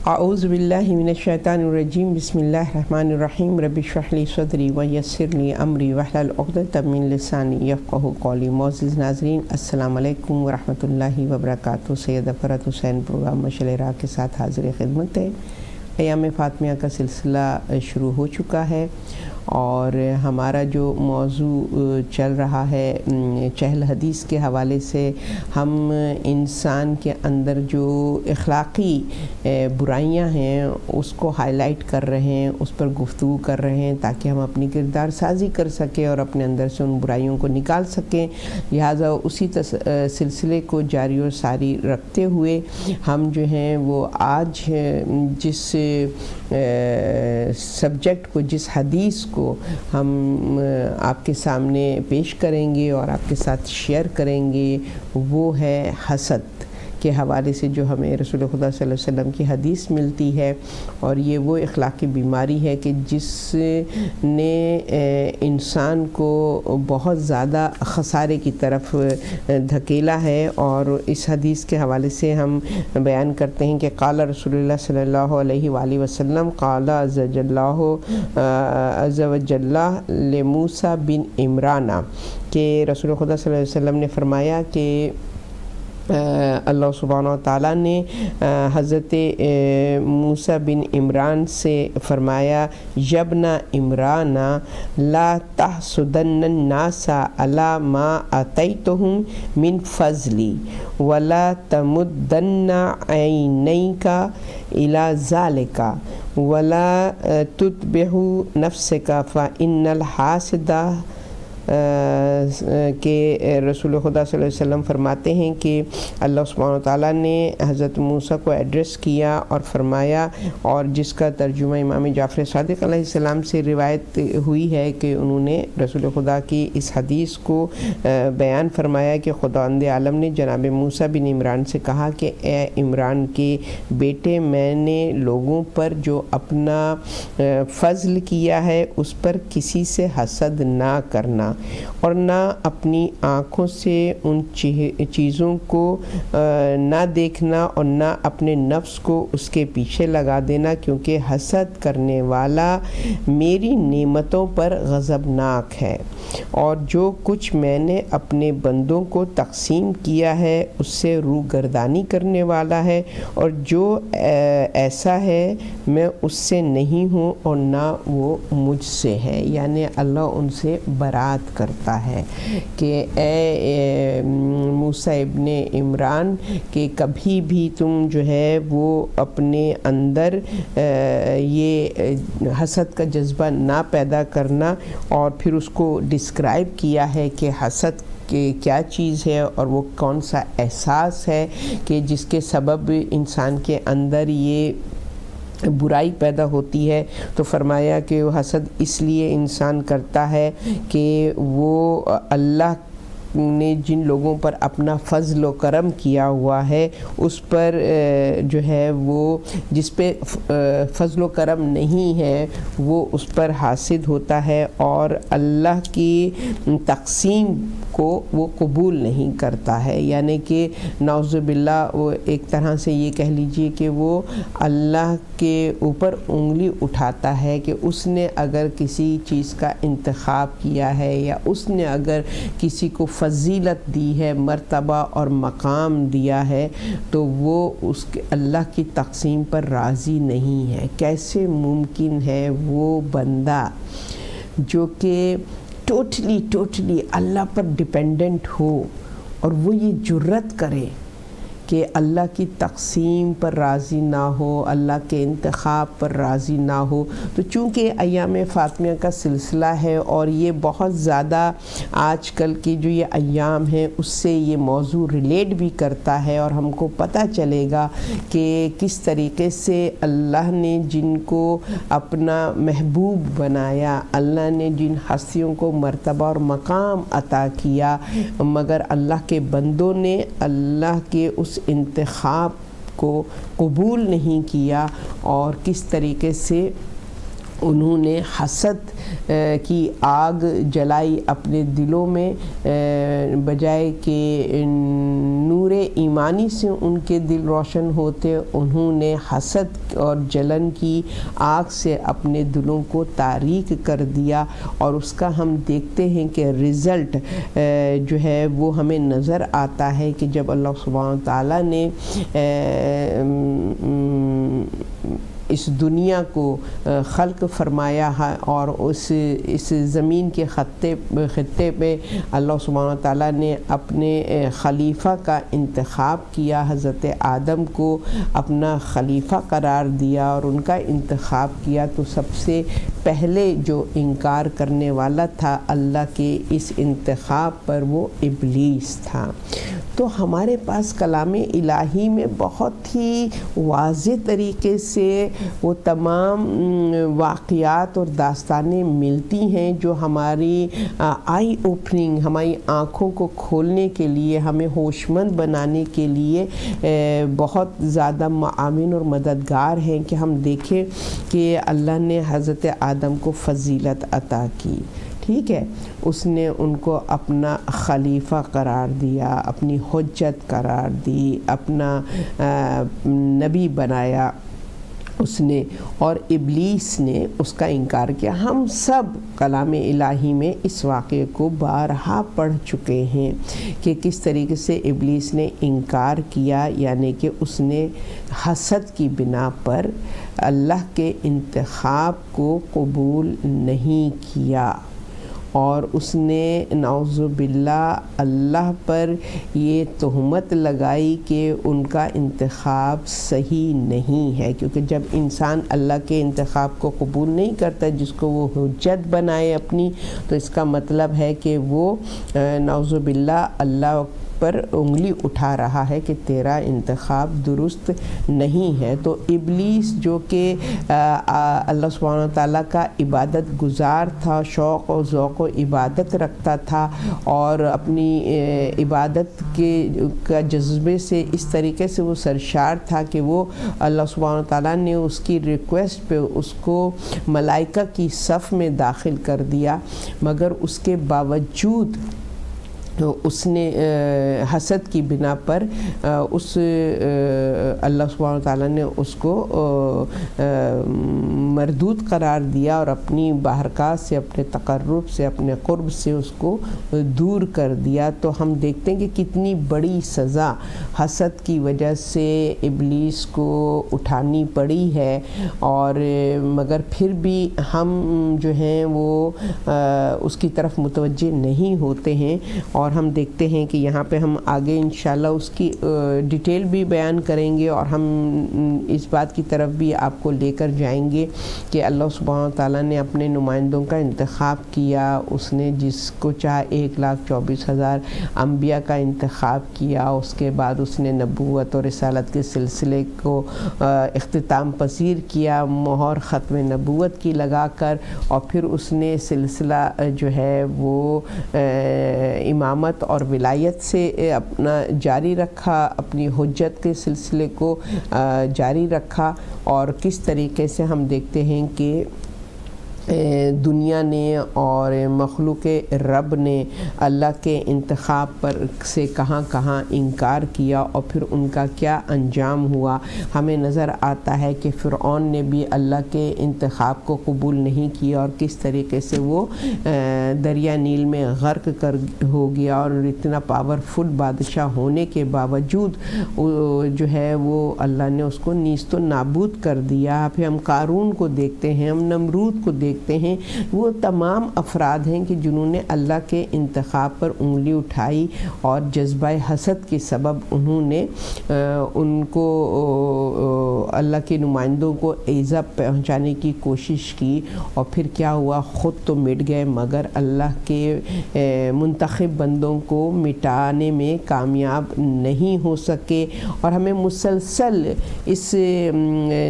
اعوذ باللہ من الشیطان الرجیم بسم اللہ الرحمن الرحیم رب اشرح لی صدری ویسر لی امری واحلل عقدۃ من لسانی یفقہوا قولی۔ معزز ناظرین السلام علیکم ورحمۃ اللہ وبرکاتہ۔ سید فرحت حسین پروگرام مشعل راہ کے ساتھ حاضر خدمت ہے۔ ایام فاطمیہ کا سلسلہ شروع ہو چکا ہے اور ہمارا جو موضوع چل رہا ہے چہل حدیث کے حوالے سے، ہم انسان کے اندر جو اخلاقی برائیاں ہیں اس کو ہائی لائٹ کر رہے ہیں، اس پر گفتگو کر رہے ہیں تاکہ ہم اپنی کردار سازی کر سکیں اور اپنے اندر سے ان برائیوں کو نکال سکیں۔ لہٰذا اسی سلسلے کو جاری و ساری رکھتے ہوئے ہم جو ہیں وہ آج جس سبجیکٹ کو، جس حدیث کو ہم آپ کے سامنے پیش کریں گے اور آپ کے ساتھ شیئر کریں گے، وہ ہے حسد کے حوالے سے جو ہمیں رسول خدا صلی اللہ علیہ وسلم کی حدیث ملتی ہے۔ اور یہ وہ اخلاقی بیماری ہے کہ جس نے انسان کو بہت زیادہ خسارے کی طرف دھکیلا ہے۔ اور اس حدیث کے حوالے سے ہم بیان کرتے ہیں کہ قال رسول اللہ صلی اللہ علیہ وآلہ وسلم قال عز وجل لموسیٰ بن عمران، کہ رسول خدا صلی اللہ علیہ وسلم نے فرمایا کہ اللہ سبحانہ و تعالیٰ نے حضرت موسیٰ بن عمران سے فرمایا یبن عمران لا تحسدن الناس علی ما آتیتہم من فضلی ولا تمدن عینیک الی ذالک ولا تتبع نفسک فإن الحاسد، کہ رسول خدا صلی اللہ علیہ وسلم فرماتے ہیں کہ اللہ سبحانہ وتعالیٰ نے حضرت موسیٰ کو ایڈریس کیا اور فرمایا، اور جس کا ترجمہ امام جعفر صادق علیہ السلام سے روایت ہوئی ہے کہ انہوں نے رسول خدا کی اس حدیث کو بیان فرمایا کہ خداوند عالم نے جناب موسیٰ بن عمران سے کہا کہ اے عمران کے بیٹے، میں نے لوگوں پر جو اپنا فضل کیا ہے اس پر کسی سے حسد نہ کرنا، اور نہ اپنی آنکھوں سے ان چیزوں کو نہ دیکھنا اور نہ اپنے نفس کو اس کے پیچھے لگا دینا، کیونکہ حسد کرنے والا میری نعمتوں پر غضبناک ہے، اور جو کچھ میں نے اپنے بندوں کو تقسیم کیا ہے اس سے روگردانی کرنے والا ہے، اور جو ایسا ہے میں اس سے نہیں ہوں اور نہ وہ مجھ سے ہے۔ یعنی اللہ ان سے برات کرتا ہے کہ اے موسیٰ ابن عمران، کہ کبھی بھی تم جو ہے وہ اپنے اندر یہ حسد کا جذبہ نہ پیدا کرنا، اور پھر اس کو ڈسکرائب کیا ہے کہ حسد کہ کیا چیز ہے اور وہ کون سا احساس ہے کہ جس کے سبب انسان کے اندر یہ برائی پیدا ہوتی ہے۔ تو فرمایا کہ وہ حسد اس لیے انسان کرتا ہے کہ وہ اللہ نے جن لوگوں پر اپنا فضل و کرم کیا ہوا ہے اس پر جو ہے وہ جس پہ فضل و کرم نہیں ہے وہ اس پر حاسد ہوتا ہے، اور اللہ کی تقسیم کو وہ قبول نہیں کرتا ہے۔ یعنی کہ نعوذ باللہ وہ ایک طرح سے یہ کہہ لیجئے کہ وہ اللہ کے اوپر انگلی اٹھاتا ہے کہ اس نے اگر کسی چیز کا انتخاب کیا ہے یا اس نے اگر کسی کو فضیلت دی ہے، مرتبہ اور مقام دیا ہے، تو وہ اس کے اللہ کی تقسیم پر راضی نہیں ہے۔ کیسے ممکن ہے وہ بندہ جو کہ ٹوٹلی اللہ پر ڈیپینڈنٹ ہو اور وہ یہ جرت کرے کہ اللہ کی تقسیم پر راضی نہ ہو، اللہ کے انتخاب پر راضی نہ ہو۔ تو چونکہ ایام فاطمیہ کا سلسلہ ہے اور یہ بہت زیادہ آج کل کی جو یہ ایام ہیں اس سے یہ موضوع ریلیٹ بھی کرتا ہے، اور ہم کو پتہ چلے گا کہ کس طریقے سے اللہ نے جن کو اپنا محبوب بنایا، اللہ نے جن ہستیوں کو مرتبہ اور مقام عطا کیا، مگر اللہ کے بندوں نے اللہ کے اس انتخاب کو قبول نہیں کیا، اور کس طریقے سے انہوں نے حسد کی آگ جلائی اپنے دلوں میں، بجائے کہ نور ایمانی سے ان کے دل روشن ہوتے، انہوں نے حسد اور جلن کی آگ سے اپنے دلوں کو تاریک کر دیا، اور اس کا ہم دیکھتے ہیں کہ رزلٹ جو ہے وہ ہمیں نظر آتا ہے کہ جب اللہ سبحانہ تعالیٰ نے اس دنیا کو خلق فرمایا ہے، اور اس زمین کے خطے پہ اللہ سبحانہ تعالیٰ نے اپنے خلیفہ کا انتخاب کیا، حضرت آدم کو اپنا خلیفہ قرار دیا اور ان کا انتخاب کیا، تو سب سے پہلے جو انکار کرنے والا تھا اللہ کے اس انتخاب پر وہ ابلیس تھا۔ تو ہمارے پاس کلام الہی میں بہت ہی واضح طریقے سے وہ تمام واقعات اور داستانیں ملتی ہیں جو ہماری آئی اوپننگ، ہماری آنکھوں کو کھولنے کے لیے، ہمیں ہوش مند بنانے کے لیے بہت زیادہ معاون اور مددگار ہیں کہ ہم دیکھیں کہ اللہ نے حضرت آدم کو فضیلت عطا کی، ٹھیک ہے، اس نے ان کو اپنا خلیفہ قرار دیا، اپنی حجت قرار دی، اپنا نبی بنایا اس نے، اور ابلیس نے اس کا انکار کیا۔ ہم سب کلام الہی میں اس واقعے کو بارہا پڑھ چکے ہیں کہ کس طریقے سے ابلیس نے انکار کیا، یعنی کہ اس نے حسد کی بنا پر اللہ کے انتخاب کو قبول نہیں کیا، اور اس نے نعوذ باللہ اللہ پر یہ تہمت لگائی کہ ان کا انتخاب صحیح نہیں ہے، کیونکہ جب انسان اللہ کے انتخاب کو قبول نہیں کرتا، جس کو وہ حجت بنائے اپنی، تو اس کا مطلب ہے کہ وہ نعوذ باللہ اللہ پر انگلی اٹھا رہا ہے کہ تیرا انتخاب درست نہیں ہے۔ تو ابلیس جو کہ اللہ سبحانہ تعالیٰ کا عبادت گزار تھا، شوق و ذوق و عبادت رکھتا تھا، اور اپنی عبادت کا جذبے سے اس طریقے سے وہ سرشار تھا کہ وہ اللہ سبحانہ تعالیٰ نے اس کی ریکویسٹ پہ اس کو ملائکہ کی صف میں داخل کر دیا، مگر اس کے باوجود اس نے حسد کی بنا پر اس اللہ سبحانہ تعالیٰ نے اس کو مردود قرار دیا، اور اپنی بارگاہ سے، اپنے تقرب سے، اپنے قرب سے اس کو دور کر دیا۔ تو ہم دیکھتے ہیں کہ کتنی بڑی سزا حسد کی وجہ سے ابلیس کو اٹھانی پڑی ہے، اور مگر پھر بھی ہم جو ہیں وہ اس کی طرف متوجہ نہیں ہوتے ہیں، اور ہم دیکھتے ہیں کہ یہاں پہ ہم آگے انشاءاللہ اس کی ڈیٹیل بھی بیان کریں گے، اور ہم اس بات کی طرف بھی آپ کو لے کر جائیں گے کہ اللہ سبحانہ تعالیٰ نے اپنے نمائندوں کا انتخاب کیا، اس نے جس کو چاہا 1,24,000 انبیاء کا انتخاب کیا، اس کے بعد اس نے نبوت اور رسالت کے سلسلے کو اختتام پذیر کیا، مہر ختم نبوت کی لگا کر، اور پھر اس نے سلسلہ جو ہے وہ امامت اور ولایت سے اپنا جاری رکھا، اپنی حجت کے سلسلے کو جاری رکھا، اور کس طریقے سے ہم دیکھتے ہیں کہ دنیا نے اور مخلوق رب نے اللہ کے انتخاب پر سے کہاں کہاں انکار کیا، اور پھر ان کا کیا انجام ہوا۔ ہمیں نظر آتا ہے کہ فرعون نے بھی اللہ کے انتخاب کو قبول نہیں کیا، اور کس طریقے سے وہ دریا نیل میں غرق ہو گیا، اور اتنا پاورفل بادشاہ ہونے کے باوجود جو ہے وہ اللہ نے اس کو نیست و نابود کر دیا۔ پھر ہم قارون کو دیکھتے ہیں، ہم نمرود کو دیکھتے ہیں، وہ تمام افراد ہیں کہ جنہوں نے اللہ کے انتخاب پر انگلی اٹھائی، اور جذبہ حسد کے سبب انہوں نے ان کو اللہ کے نمائندوں کو ایذا پہنچانے کی کوشش کی، اور پھر کیا ہوا، خود تو مٹ گئے مگر اللہ کے منتخب بندوں کو مٹانے میں کامیاب نہیں ہو سکے۔ اور ہمیں مسلسل اس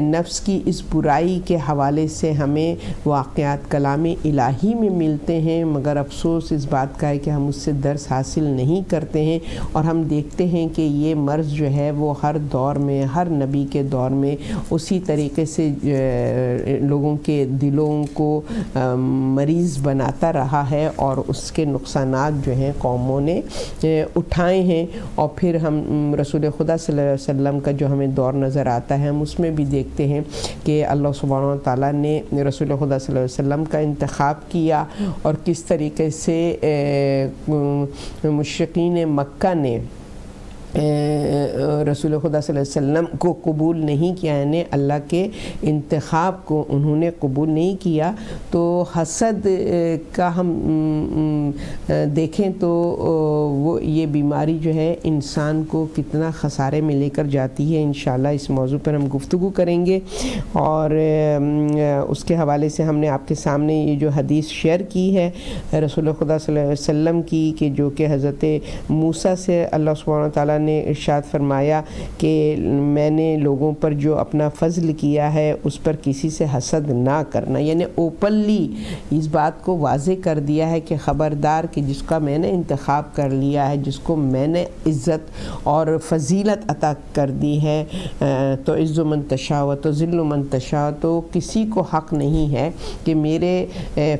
نفس کی اس برائی کے حوالے سے ہمیں واقع واقعات کلام الہی میں ملتے ہیں، مگر افسوس اس بات کا ہے کہ ہم اس سے درس حاصل نہیں کرتے ہیں، اور ہم دیکھتے ہیں کہ یہ مرض جو ہے وہ ہر دور میں، ہر نبی کے دور میں اسی طریقے سے لوگوں کے دلوں کو مریض بناتا رہا ہے، اور اس کے نقصانات جو ہیں قوموں نے اٹھائے ہیں۔ اور پھر ہم رسول خدا صلی اللہ علیہ وسلم کا جو ہمیں دور نظر آتا ہے، ہم اس میں بھی دیکھتے ہیں کہ اللہ سبحانہ و تعالیٰ نے رسول خدا صلی اللہ علیہ وسلم کا انتخاب کیا، اور کس طریقے سے مشرکین مکہ نے رسول خدا صلی اللہ علیہ وسلم کو قبول نہیں کیا، یعنی اللہ کے انتخاب کو انہوں نے قبول نہیں کیا۔ تو حسد کا ہم دیکھیں تو وہ یہ بیماری جو ہے انسان کو کتنا خسارے میں لے کر جاتی ہے، انشاءاللہ اس موضوع پر ہم گفتگو کریں گے۔ اور اس کے حوالے سے ہم نے آپ کے سامنے یہ جو حدیث شیئر کی ہے رسول خدا صلی اللہ علیہ وسلم کی، کہ جو کہ حضرت موسیٰ سے اللہ سبحانہ وتعالیٰ نے ارشاد فرمایا کہ میں نے لوگوں پر جو اپنا فضل کیا ہے اس پر کسی سے حسد نہ کرنا، یعنی اوپنلی اس بات کو واضح کر دیا ہے کہ خبردار کہ جس کا میں نے انتخاب کر لیا ہے، جس کو میں نے عزت اور فضیلت عطا کر دی ہے، تو عز من تشاء و تذل من تشاء، تو کسی کو حق نہیں ہے کہ میرے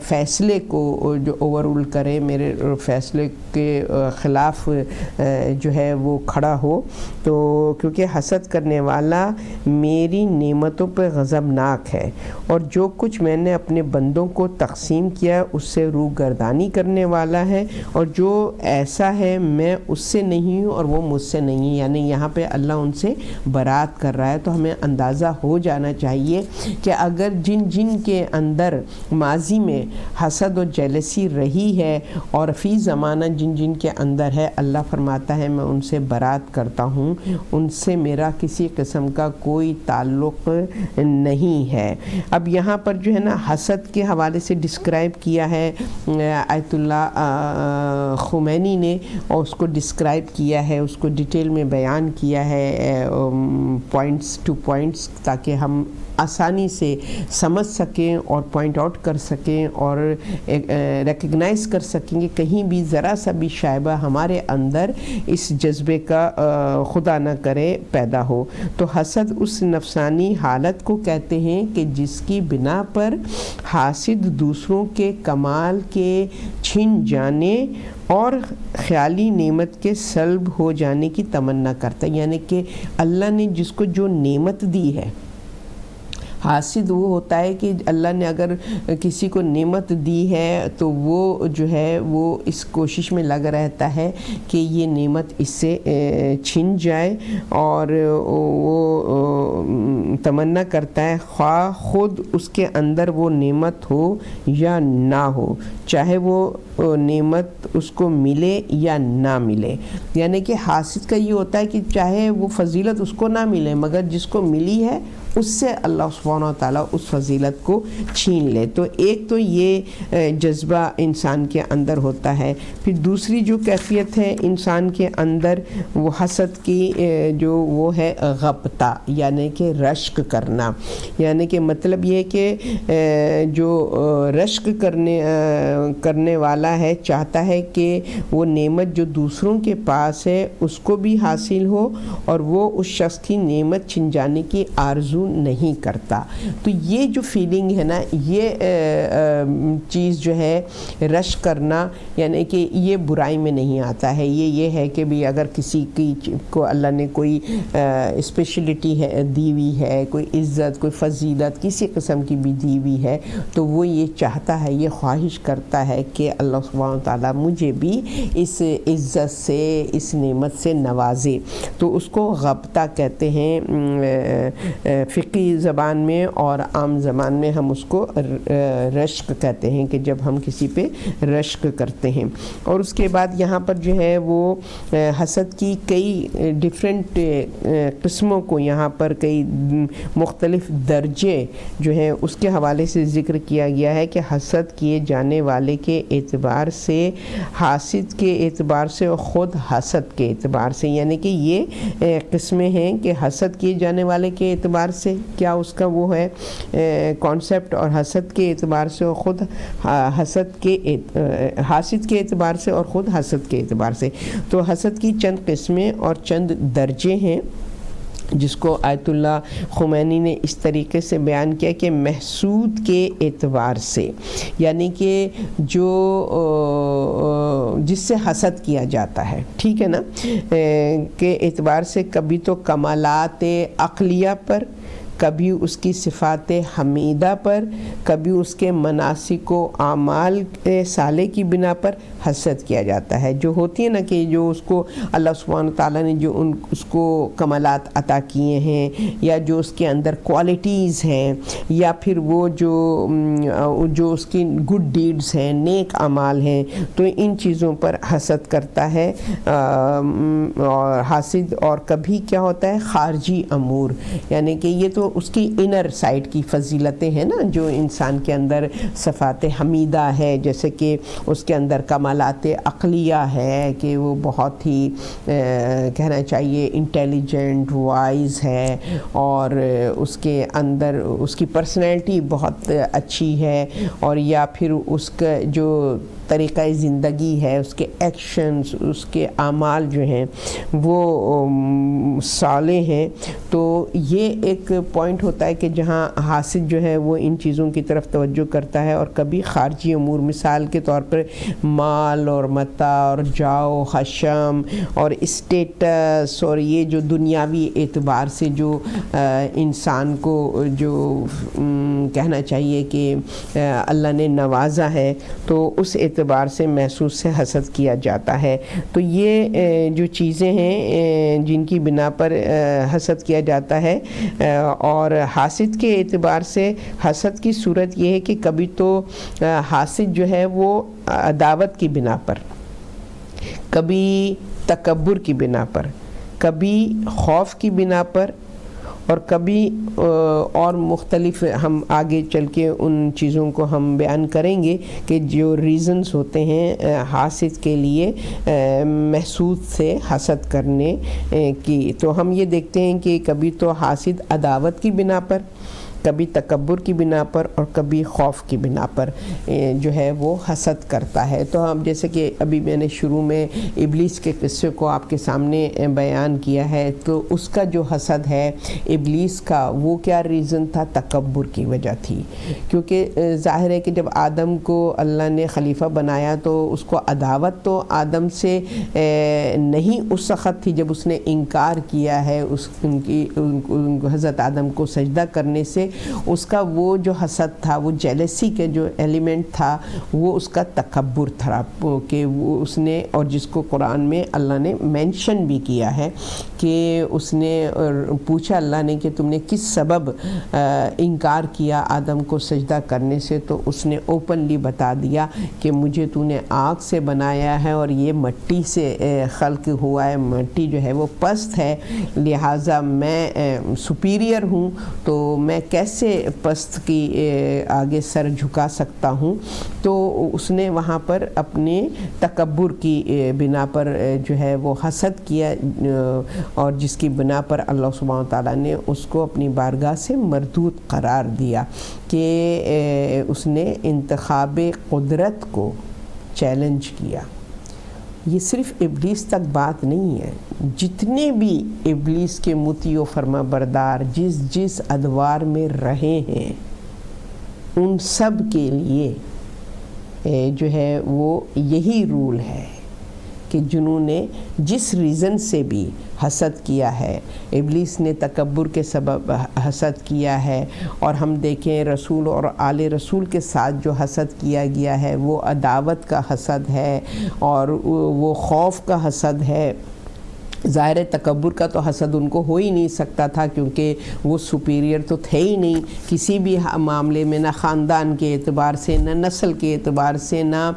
فیصلے کو جو اوور رول کرے، میرے فیصلے کے خلاف جو ہے وہ کھڑا ہو۔ تو کیونکہ حسد کرنے والا میری نعمتوں پہ غضبناک ہے، اور جو کچھ میں نے اپنے بندوں کو تقسیم کیا اس سے روگردانی کرنے والا ہے، اور جو ایسا ہے میں اس سے نہیں ہوں اور وہ مجھ سے نہیں ہے، یعنی یہاں پہ اللہ ان سے برات کر رہا ہے۔ تو ہمیں اندازہ ہو جانا چاہیے کہ اگر جن کے اندر ماضی میں حسد و جیلسی رہی ہے، اور فی زمانہ جن کے اندر ہے، اللہ فرماتا ہے میں ان سے برات کرتا ہوں، ان سے میرا کسی قسم کا کوئی تعلق نہیں ہے۔ اب یہاں پر جو ہے نا حسد کے حوالے سے ڈسکرائب کیا ہے آیت اللہ خمینی نے، اور اس کو ڈسکرائب کیا ہے، اس کو ڈیٹیل میں بیان کیا ہے پوائنٹس ٹو پوائنٹس، تاکہ ہم آسانی سے سمجھ سکیں اور پوائنٹ آؤٹ کر سکیں اور ریکگنائز کر سکیں کہ کہیں بھی ذرا سا بھی شائبہ ہمارے اندر اس جذبے کا خدا نہ کرے پیدا ہو۔ تو حسد اس نفسانی حالت کو کہتے ہیں کہ جس کی بنا پر حاسد دوسروں کے کمال کے چھن جانے اور خیالی نعمت کے سلب ہو جانے کی تمنا کرتا ہے، یعنی کہ اللہ نے جس کو جو نعمت دی ہے، حاسد وہ ہوتا ہے کہ اللہ نے اگر کسی کو نعمت دی ہے تو وہ جو ہے وہ اس کوشش میں لگ رہتا ہے کہ یہ نعمت اس سے چھن جائے، اور وہ تمنا کرتا ہے خواہ خود اس کے اندر وہ نعمت ہو یا نہ ہو، چاہے وہ نعمت اس کو ملے یا نہ ملے۔ یعنی کہ حاسد کا یہ ہوتا ہے کہ چاہے وہ فضیلت اس کو نہ ملے، مگر جس کو ملی ہے اس سے اللہ سبحانہ وتعالیٰ اس فضیلت کو چھین لے۔ تو ایک تو یہ جذبہ انسان کے اندر ہوتا ہے۔ پھر دوسری جو کیفیت ہے انسان کے اندر وہ حسد کی جو وہ ہے غبطہ، یعنی کہ رشک کرنا، یعنی کہ مطلب یہ کہ جو رشک کرنے والا ہے چاہتا ہے کہ وہ نعمت جو دوسروں کے پاس ہے اس کو بھی حاصل ہو، اور وہ اس شخص کی نعمت چھن جانے کی آرزو نہیں کرتا۔ تو یہ جو فیلنگ ہے نا، یہ چیز جو ہے رشک کرنا، یعنی کہ یہ برائی میں نہیں آتا ہے۔ یہ ہے کہ بھی اگر کسی کو اللہ نے کوئی اسپیشلٹی ہے دی ہوئی ہے، کوئی عزت، کوئی فضیلت کسی قسم کی بھی دی ہوئی ہے، تو وہ یہ چاہتا ہے، یہ خواہش کرتا ہے کہ اللہ سبحانہ وتعالیٰ مجھے بھی اس عزت سے، اس نعمت سے نوازے۔ تو اس کو غبطہ کہتے ہیں فقہی زبان میں، اور عام زبان میں ہم اس کو رشک کہتے ہیں، کہ جب ہم کسی پہ رشک کرتے ہیں۔ اور اس کے بعد یہاں پر جو ہے وہ حسد کی کئی ڈیفرنٹ قسموں کو یہاں پر کئی مختلف درجے جو ہیں اس کے حوالے سے ذکر کیا گیا ہے، کہ حسد کیے جانے والے کے اعتبار سے، حاسد کے اعتبار سے، اور خود حسد کے اعتبار سے، یعنی کہ یہ قسمیں ہیں کہ حسد کیے جانے والے کے اعتبار سے کیا اس کا وہ ہے کانسیپٹ، اور حسد کے اعتبار سے اور خود حسد کے اعتبار سے اور خود حسد کے اعتبار سے. تو حسد کی چند قسمیں اور چند درجے ہیں جس کو آیت اللہ خمینی نے اس طریقے سے بیان کیا کہ محسود کے اعتبار سے، یعنی کہ جو جس سے حسد کیا جاتا ہے، ٹھیک ہے نا، کے اعتبار سے کبھی تو کمالات عقلیہ پر، کبھی اس کی صفات حمیدہ پر، کبھی اس کے مناسک و اعمال صالح کی بنا پر حسد کیا جاتا ہے. جو ہوتی ہے نا کہ جو اس کو اللہ سبحانہ تعالیٰ نے جو اس کو کمالات عطا کیے ہیں، یا جو اس کے اندر کوالٹیز ہیں، یا پھر وہ جو اس کی گڈ ڈیڈز ہیں، نیک اعمال ہیں، تو ان چیزوں پر حسد کرتا ہے اور حاسد. اور کبھی کیا ہوتا ہے خارجی امور، یعنی کہ یہ تو اس کی انر سائڈ کی فضیلتیں ہیں نا، جو انسان کے اندر صفات حمیدہ ہے، جیسے کہ اس کے اندر کمالات عقلیہ ہے کہ وہ بہت ہی کہنا چاہیے انٹیلیجنٹ، وائز ہے، اور اس کے اندر اس کی پرسنالٹی بہت اچھی ہے، اور یا پھر اس کا جو طریقہ زندگی ہے، اس کے ایکشنز، اس کے اعمال جو ہیں وہ صالح ہیں. تو یہ ایک پوائنٹ ہوتا ہے کہ جہاں حاسد جو ہے وہ ان چیزوں کی طرف توجہ کرتا ہے. اور کبھی خارجی امور، مثال کے طور پر مال اور متاع اور جاؤ خشم اور اسٹیٹس، اور یہ جو دنیاوی اعتبار سے جو انسان کو جو کہنا چاہیے کہ اللہ نے نوازا ہے، تو اس اعتبار سے محسوس سے حسد کیا جاتا ہے. تو یہ جو چیزیں ہیں جن کی بنا پر حسد کیا جاتا ہے. اور حاسد کے اعتبار سے حسد کی صورت یہ ہے کہ کبھی تو حاسد جو ہے وہ عداوت کی بنا پر، کبھی تکبر کی بنا پر، کبھی خوف کی بنا پر، اور کبھی اور مختلف، ہم آگے چل کے ان چیزوں کو ہم بیان کریں گے کہ جو ریزنز ہوتے ہیں حاسد کے لیے محسود سے حسد کرنے کی. تو ہم یہ دیکھتے ہیں کہ کبھی تو حاسد عداوت کی بنا پر، کبھی تکبر کی بنا پر، اور کبھی خوف کی بنا پر جو ہے وہ حسد کرتا ہے. تو ہم جیسے کہ ابھی میں نے شروع میں ابلیس کے قصے کو آپ کے سامنے بیان کیا ہے، تو اس کا جو حسد ہے ابلیس کا، وہ کیا ریزن تھا؟ تکبر کی وجہ تھی. کیونکہ ظاہر ہے کہ جب آدم کو اللہ نے خلیفہ بنایا تو اس کو عداوت تو آدم سے نہیں اس وقت تھی جب اس نے انکار کیا ہے حضرت آدم کو سجدہ کرنے سے. اس کا وہ جو حسد تھا، وہ جیلسی کے جو ایلیمنٹ تھا، وہ اس کا تکبر تھا کہ وہ اس نے، اور جس کو قرآن میں اللہ نے مینشن بھی کیا ہے کہ اس نے پوچھا اللہ نے کہ تم نے کس سبب انکار کیا آدم کو سجدہ کرنے سے، تو اس نے اوپنلی بتا دیا کہ مجھے تو نے آگ سے بنایا ہے اور یہ مٹی سے خلق ہوا ہے، مٹی جو ہے وہ پست ہے، لہٰذا میں سپیریئر ہوں، تو میں کیسے پست کی آگے سر جھکا سکتا ہوں. تو اس نے وہاں پر اپنے تکبر کی بنا پر جو ہے وہ حسد کیا، اور جس کی بنا پر اللہ سبحانہ تعالیٰ نے اس کو اپنی بارگاہ سے مردود قرار دیا کہ اس نے انتخاب قدرت کو چیلنج کیا. یہ صرف ابلیس تک بات نہیں ہے، جتنے بھی ابلیس کے مطیع و فرما بردار جس ادوار میں رہے ہیں، ان سب کے لیے جو ہے وہ یہی رول ہے کہ جنہوں نے جس ریزن سے بھی حسد کیا ہے. ابلیس نے تکبر کے سبب حسد کیا ہے، اور ہم دیکھیں رسول اور آل رسول کے ساتھ جو حسد کیا گیا ہے وہ عداوت کا حسد ہے، اور وہ خوف کا حسد ہے. ظاہر تکبر کا تو حسد ان کو ہو ہی نہیں سکتا تھا، کیونکہ وہ سپیریئر تو تھے ہی نہیں کسی بھی معاملے میں، نہ خاندان کے اعتبار سے، نہ نسل کے اعتبار سے، نہ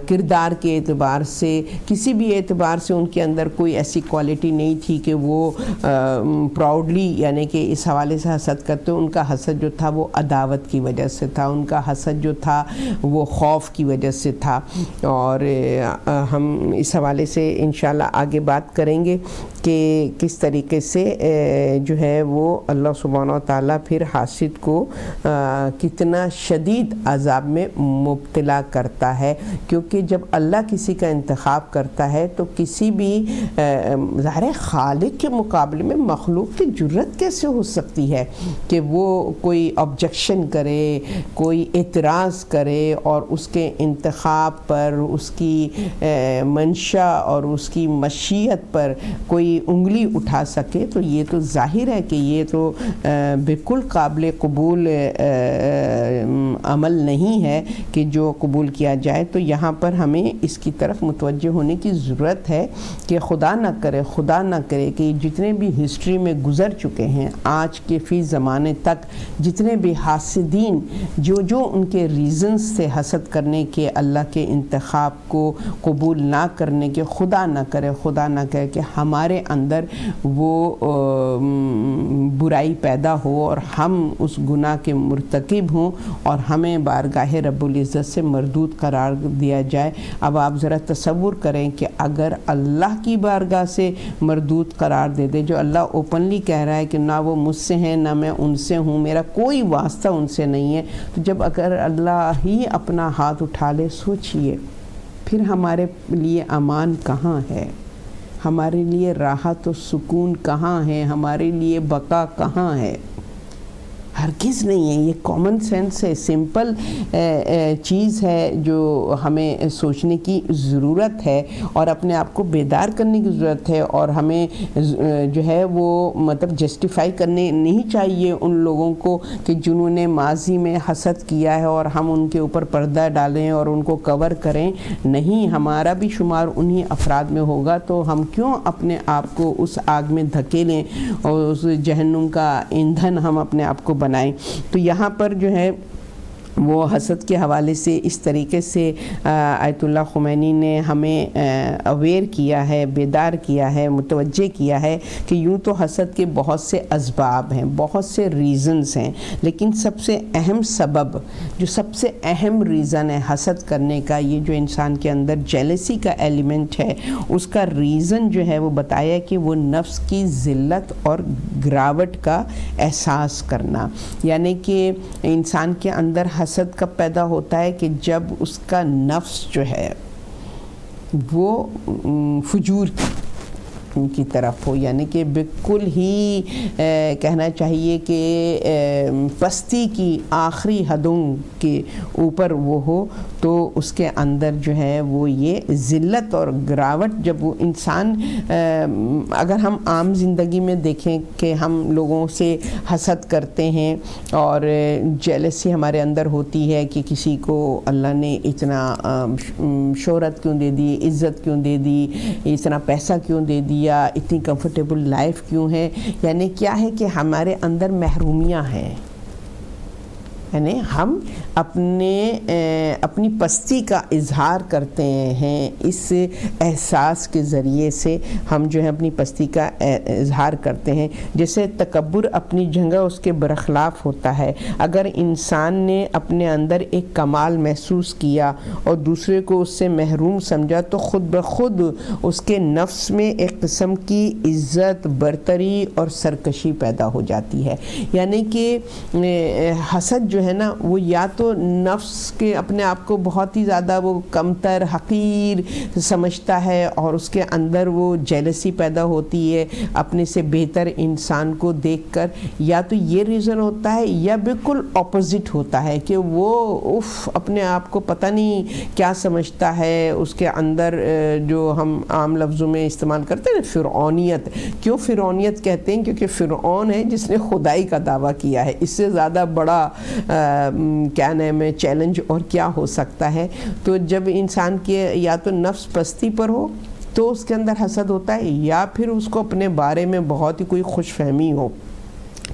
کردار کے اعتبار سے، کسی بھی اعتبار سے ان کے اندر کوئی ایسی کوالٹی نہیں تھی کہ وہ پراؤڈلی یعنی کہ اس حوالے سے حسد کرتے. ان کا حسد جو تھا وہ عداوت کی وجہ سے تھا، ان کا حسد جو تھا وہ خوف کی وجہ سے تھا. اور ہم اس حوالے سے انشاءاللہ آگے بات کریں جائیں گے کہ کس طریقے سے جو ہے وہ اللہ سبحانہ و تعالیٰ پھر حاسد کو کتنا شدید عذاب میں مبتلا کرتا ہے، کیونکہ جب اللہ کسی کا انتخاب کرتا ہے تو کسی بھی ظاہر خالق کے مقابلے میں مخلوق کی جرت کیسے ہو سکتی ہے کہ وہ کوئی آبجیکشن کرے، کوئی اعتراض کرے اور اس کے انتخاب پر، اس کی منشا اور اس کی مشیت پر کوئی انگلی اٹھا سکے۔ تو یہ تو ظاہر ہے کہ یہ تو بالکل قابل قبول عمل نہیں ہے کہ جو قبول کیا جائے۔ تو یہاں پر ہمیں اس کی طرف متوجہ ہونے کی ضرورت ہے کہ خدا نہ کرے کہ جتنے بھی ہسٹری میں گزر چکے ہیں آج کے فی زمانے تک، جتنے بھی حاسدین جو ان کے ریزنز سے حسد کرنے کے، اللہ کے انتخاب کو قبول نہ کرنے کے، خدا نہ کرے کہ ہمارے اندر وہ برائی پیدا ہو اور ہم اس گناہ کے مرتکب ہوں اور ہمیں بارگاہ رب العزت سے مردود قرار دیا جائے۔ اب آپ ذرا تصور کریں کہ اگر اللہ کی بارگاہ سے مردود قرار دے دے، جو اللہ اوپنلی کہہ رہا ہے کہ نہ وہ مجھ سے ہیں نہ میں ان سے ہوں، میرا کوئی واسطہ ان سے نہیں ہے، تو جب اگر اللہ ہی اپنا ہاتھ اٹھا لے، سوچئے پھر ہمارے لیے امان کہاں ہے، ہمارے لیے راحت و سکون کہاں ہے، ہمارے لیے بقا کہاں ہے؟ ہرگز نہیں ہے۔ یہ کامن سینس ہے، سمپل چیز ہے جو ہمیں سوچنے کی ضرورت ہے اور اپنے آپ کو بیدار کرنے کی ضرورت ہے، اور ہمیں جو ہے وہ مطلب جسٹیفائی کرنے نہیں چاہیے ان لوگوں کو کہ جنہوں نے ماضی میں حسد کیا ہے اور ہم ان کے اوپر پردہ ڈالیں اور ان کو کور کریں۔ نہیں، ہمارا بھی شمار انہی افراد میں ہوگا، تو ہم کیوں اپنے آپ کو اس آگ میں دھکیلیں اور اس جہنم کا ایندھن ہم اپنے آپ کو بنائیں۔ تو یہاں پر جو ہے وہ حسد کے حوالے سے اس طریقے سے آیت اللہ خمینی نے ہمیں اویئر کیا ہے، بیدار کیا ہے، متوجہ کیا ہے کہ یوں تو حسد کے بہت سے اسباب ہیں، بہت سے ریزنز ہیں، لیکن سب سے اہم سبب، جو سب سے اہم ریزن ہے حسد کرنے کا، یہ جو انسان کے اندر جیلسی کا ایلیمنٹ ہے، اس کا ریزن جو ہے وہ بتایا کہ وہ نفس کی ذلت اور گراوٹ کا احساس کرنا، یعنی کہ انسان کے اندر حسد کب پیدا ہوتا ہے کہ جب اس کا نفس جو ہے وہ فجور کی طرف ہو، یعنی کہ بالکل ہی کہنا چاہیے کہ پستی کی آخری حدوں کے اوپر وہ ہو، تو اس کے اندر جو ہے وہ یہ ذلت اور گراوٹ، جب وہ انسان اگر ہم عام زندگی میں دیکھیں کہ ہم لوگوں سے حسد کرتے ہیں اور جیلسی ہمارے اندر ہوتی ہے کہ کسی کو اللہ نے اتنا شہرت کیوں دے دی، عزت کیوں دے دی، اتنا پیسہ کیوں دے دی، یا اتنی کمفرٹیبل لائف کیوں ہے، یعنی کیا ہے کہ ہمارے اندر محرومیاں ہیں، یعنی ہم اپنی پستی کا اظہار کرتے ہیں، اس احساس کے ذریعے سے ہم جو ہے اپنی پستی کا اظہار کرتے ہیں۔ جیسے تکبر اپنی جگہ اس کے برخلاف ہوتا ہے، اگر انسان نے اپنے اندر ایک کمال محسوس کیا اور دوسرے کو اس سے محروم سمجھا تو خود بخود اس کے نفس میں ایک قسم کی عزت، برتری اور سرکشی پیدا ہو جاتی ہے، یعنی کہ حسد جو ہے نا وہ یا تو نفس کے اپنے آپ کو بہت ہی زیادہ وہ کمتر، حقیر سمجھتا ہے اور اس کے اندر وہ جیلسی پیدا ہوتی ہے اپنے سے بہتر انسان کو دیکھ کر، یا تو یہ ریزن ہوتا ہے یا بالکل اپوزٹ ہوتا ہے کہ وہ اپنے آپ کو پتہ نہیں کیا سمجھتا ہے، اس کے اندر جو ہم عام لفظوں میں استعمال کرتے ہیں فرعونیت۔ کیوں فرعونیت کہتے ہیں؟ کیونکہ فرعون ہے جس نے خدائی کا دعویٰ کیا ہے، اس سے زیادہ بڑا کیا نام ہے چیلنج اور کیا ہو سکتا ہے۔ تو جب انسان کے یا تو نفس پستی پر ہو تو اس کے اندر حسد ہوتا ہے، یا پھر اس کو اپنے بارے میں بہت ہی کوئی خوش فہمی ہو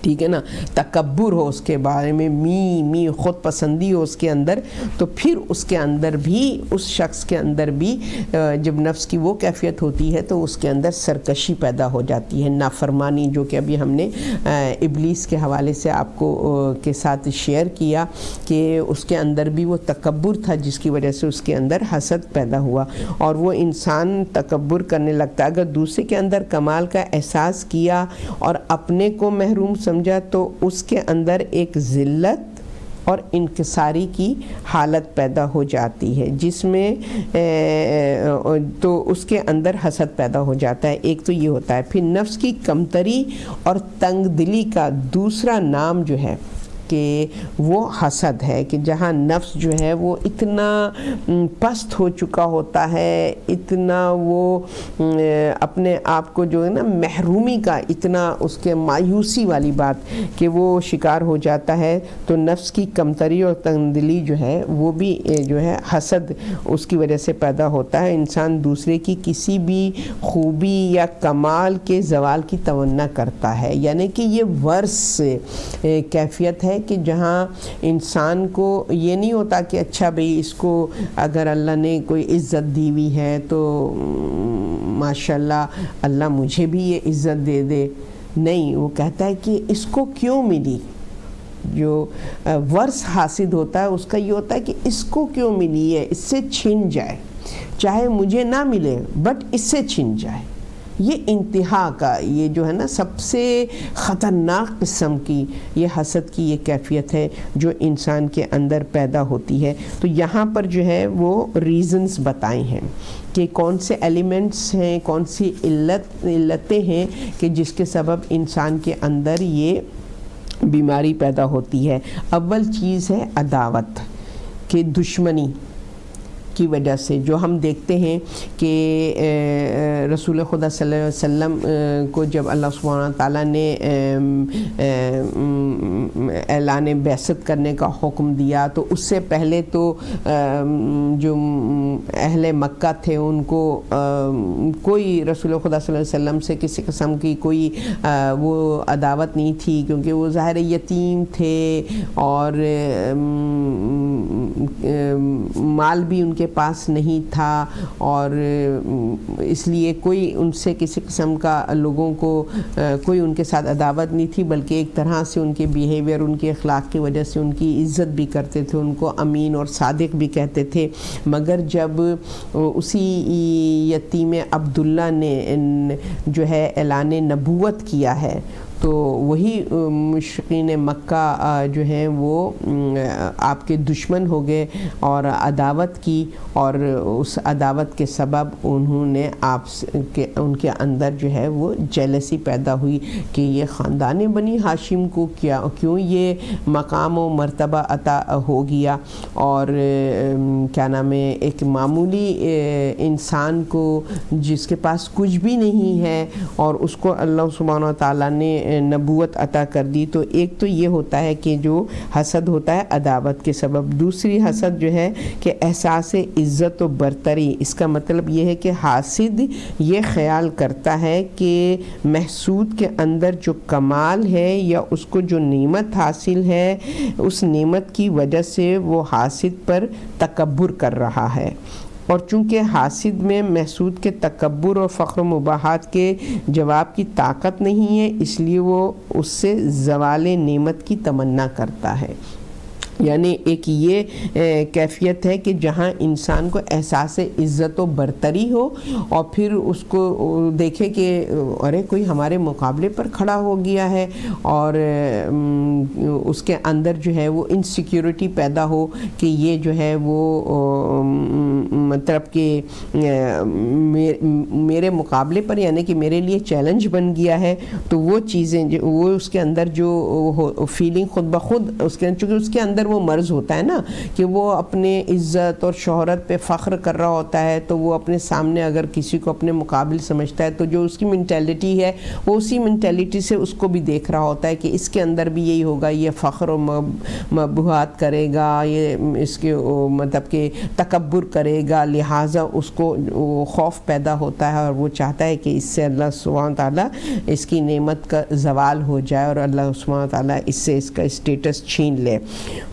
ٹھیک ہے نا، تکبر ہو اس کے بارے میں، می خود پسندی ہو اس کے اندر، تو پھر اس کے اندر بھی، اس شخص کے اندر بھی جب نفس کی وہ کیفیت ہوتی ہے تو اس کے اندر سرکشی پیدا ہو جاتی ہے، نافرمانی، جو کہ ابھی ہم نے ابلیس کے حوالے سے آپ کو کے ساتھ شیئر کیا کہ اس کے اندر بھی وہ تکبر تھا جس کی وجہ سے اس کے اندر حسد پیدا ہوا، اور وہ انسان تکبر کرنے لگتا ہے۔ اگر دوسرے کے اندر کمال کا احساس کیا اور اپنے کو محروم سمجھا تو اس کے اندر ایک ذلت اور انکساری کی حالت پیدا ہو جاتی ہے، جس میں تو اس کے اندر حسد پیدا ہو جاتا ہے۔ ایک تو یہ ہوتا ہے۔ پھر نفس کی کمتری اور تنگ دلی کا دوسرا نام جو ہے کہ وہ حسد ہے، کہ جہاں نفس جو ہے وہ اتنا پست ہو چکا ہوتا ہے، اتنا وہ اپنے آپ کو جو ہے نا محرومی کا، اتنا اس کے مایوسی والی بات کہ وہ شکار ہو جاتا ہے، تو نفس کی کمتری اور تنگدلی جو ہے وہ بھی جو ہے حسد اس کی وجہ سے پیدا ہوتا ہے۔ انسان دوسرے کی کسی بھی خوبی یا کمال کے زوال کی تمنا کرتا ہے، یعنی کہ یہ ورث کیفیت ہے کہ جہاں انسان کو یہ نہیں ہوتا کہ اچھا بھئی اس کو اگر اللہ نے کوئی عزت دی ہوئی ہے تو ماشاءاللہ اللہ مجھے بھی یہ عزت دے دے، نہیں، وہ کہتا ہے کہ اس کو کیوں ملی۔ جو ورث حاصل ہوتا ہے اس کا یہ ہوتا ہے کہ اس کو کیوں ملی ہے، اس سے چھن جائے، چاہے مجھے نہ ملے بٹ اس سے چھن جائے۔ یہ انتہا کا، یہ جو ہے نا سب سے خطرناک قسم کی یہ حسد کی یہ کیفیت ہے جو انسان کے اندر پیدا ہوتی ہے۔ تو یہاں پر جو ہے وہ ریزنز بتائے ہیں کہ کون سے ایلیمنٹس ہیں، کون سی علتیں ہیں کہ جس کے سبب انسان کے اندر یہ بیماری پیدا ہوتی ہے۔ اول چیز ہے عداوت، کہ دشمنی کی وجہ سے، جو ہم دیکھتے ہیں کہ رسول خدا صلی اللہ علیہ وسلم کو جب اللہ سبحانہ تعالیٰ نے اعلان بعثت کرنے کا حکم دیا تو اس سے پہلے تو جو اہل مکہ تھے ان کو کوئی رسول خدا صلی اللہ علیہ وسلم سے کسی قسم کی کوئی وہ عداوت نہیں تھی، کیونکہ وہ ظاہر یتیم تھے اور مال بھی ان کے پاس نہیں تھا، اور اس لیے کوئی ان سے کسی قسم کا لوگوں کو کوئی ان کے ساتھ عداوت نہیں تھی، بلکہ ایک طرح سے ان کے بیہیویئر، ان کے اخلاق کی وجہ سے ان کی عزت بھی کرتے تھے، ان کو امین اور صادق بھی کہتے تھے۔ مگر جب اسی یتیم عبداللہ نے جو ہے اعلان نبوت کیا ہے تو وہی مشرکین مکہ جو ہیں وہ آپ کے دشمن ہو گئے اور عداوت کی، اور اس عداوت کے سبب انہوں نے ان کے اندر جو ہے وہ جیلسی پیدا ہوئی کہ یہ خاندان بنی ہاشم کو کیوں یہ مقام و مرتبہ عطا ہو گیا، اور کیا نام ہے ایک معمولی انسان کو جس کے پاس کچھ بھی نہیں ہے اور اس کو اللہ سبحانہ و تعالیٰ نے نبوت عطا کر دی۔ تو ایک تو یہ ہوتا ہے کہ جو حسد ہوتا ہے عداوت کے سبب۔ دوسری حسد جو ہے کہ احساس عزت و برتری، اس کا مطلب یہ ہے کہ حاسد یہ خیال کرتا ہے کہ محسود کے اندر جو کمال ہے یا اس کو جو نعمت حاصل ہے اس نعمت کی وجہ سے وہ حاسد پر تکبر کر رہا ہے، اور چونکہ حاسد میں محسود کے تکبر اور فخر و مباحات کے جواب کی طاقت نہیں ہے، اس لیے وہ اس سے زوال نعمت کی تمنا کرتا ہے۔ یعنی ایک یہ کیفیت ہے کہ جہاں انسان کو احساس عزت و برتری ہو اور پھر اس کو دیکھے کہ ارے کوئی ہمارے مقابلے پر کھڑا ہو گیا ہے، اور اس کے اندر جو ہے وہ انسیکیورٹی پیدا ہو کہ یہ جو ہے وہ مطلب کہ میرے مقابلے پر، یعنی کہ میرے لیے چیلنج بن گیا ہے، تو وہ چیزیں وہ اس کے اندر جو فیلنگ خود بخود اس کے چونکہ اس کے اندر وہ مرض ہوتا ہے نا کہ وہ اپنے عزت اور شہرت پہ فخر کر رہا ہوتا ہے، تو وہ اپنے سامنے اگر کسی کو اپنے مقابل سمجھتا ہے تو جو اس کی منٹیلٹی ہے وہ اسی منٹیلٹی سے اس کو بھی دیکھ رہا ہوتا ہے کہ اس کے اندر بھی یہی ہوگا، یہ فخر و مباحات کرے گا، یہ اس کے مطلب کہ تکبر کرے گا، لہٰذا اس کو خوف پیدا ہوتا ہے اور وہ چاہتا ہے کہ اس سے اللہ سبحانہ تعالیٰ اس کی نعمت کا زوال ہو جائے اور اللہ سبحانہ تعالیٰ اس سے اس کا اسٹیٹس چھین لے۔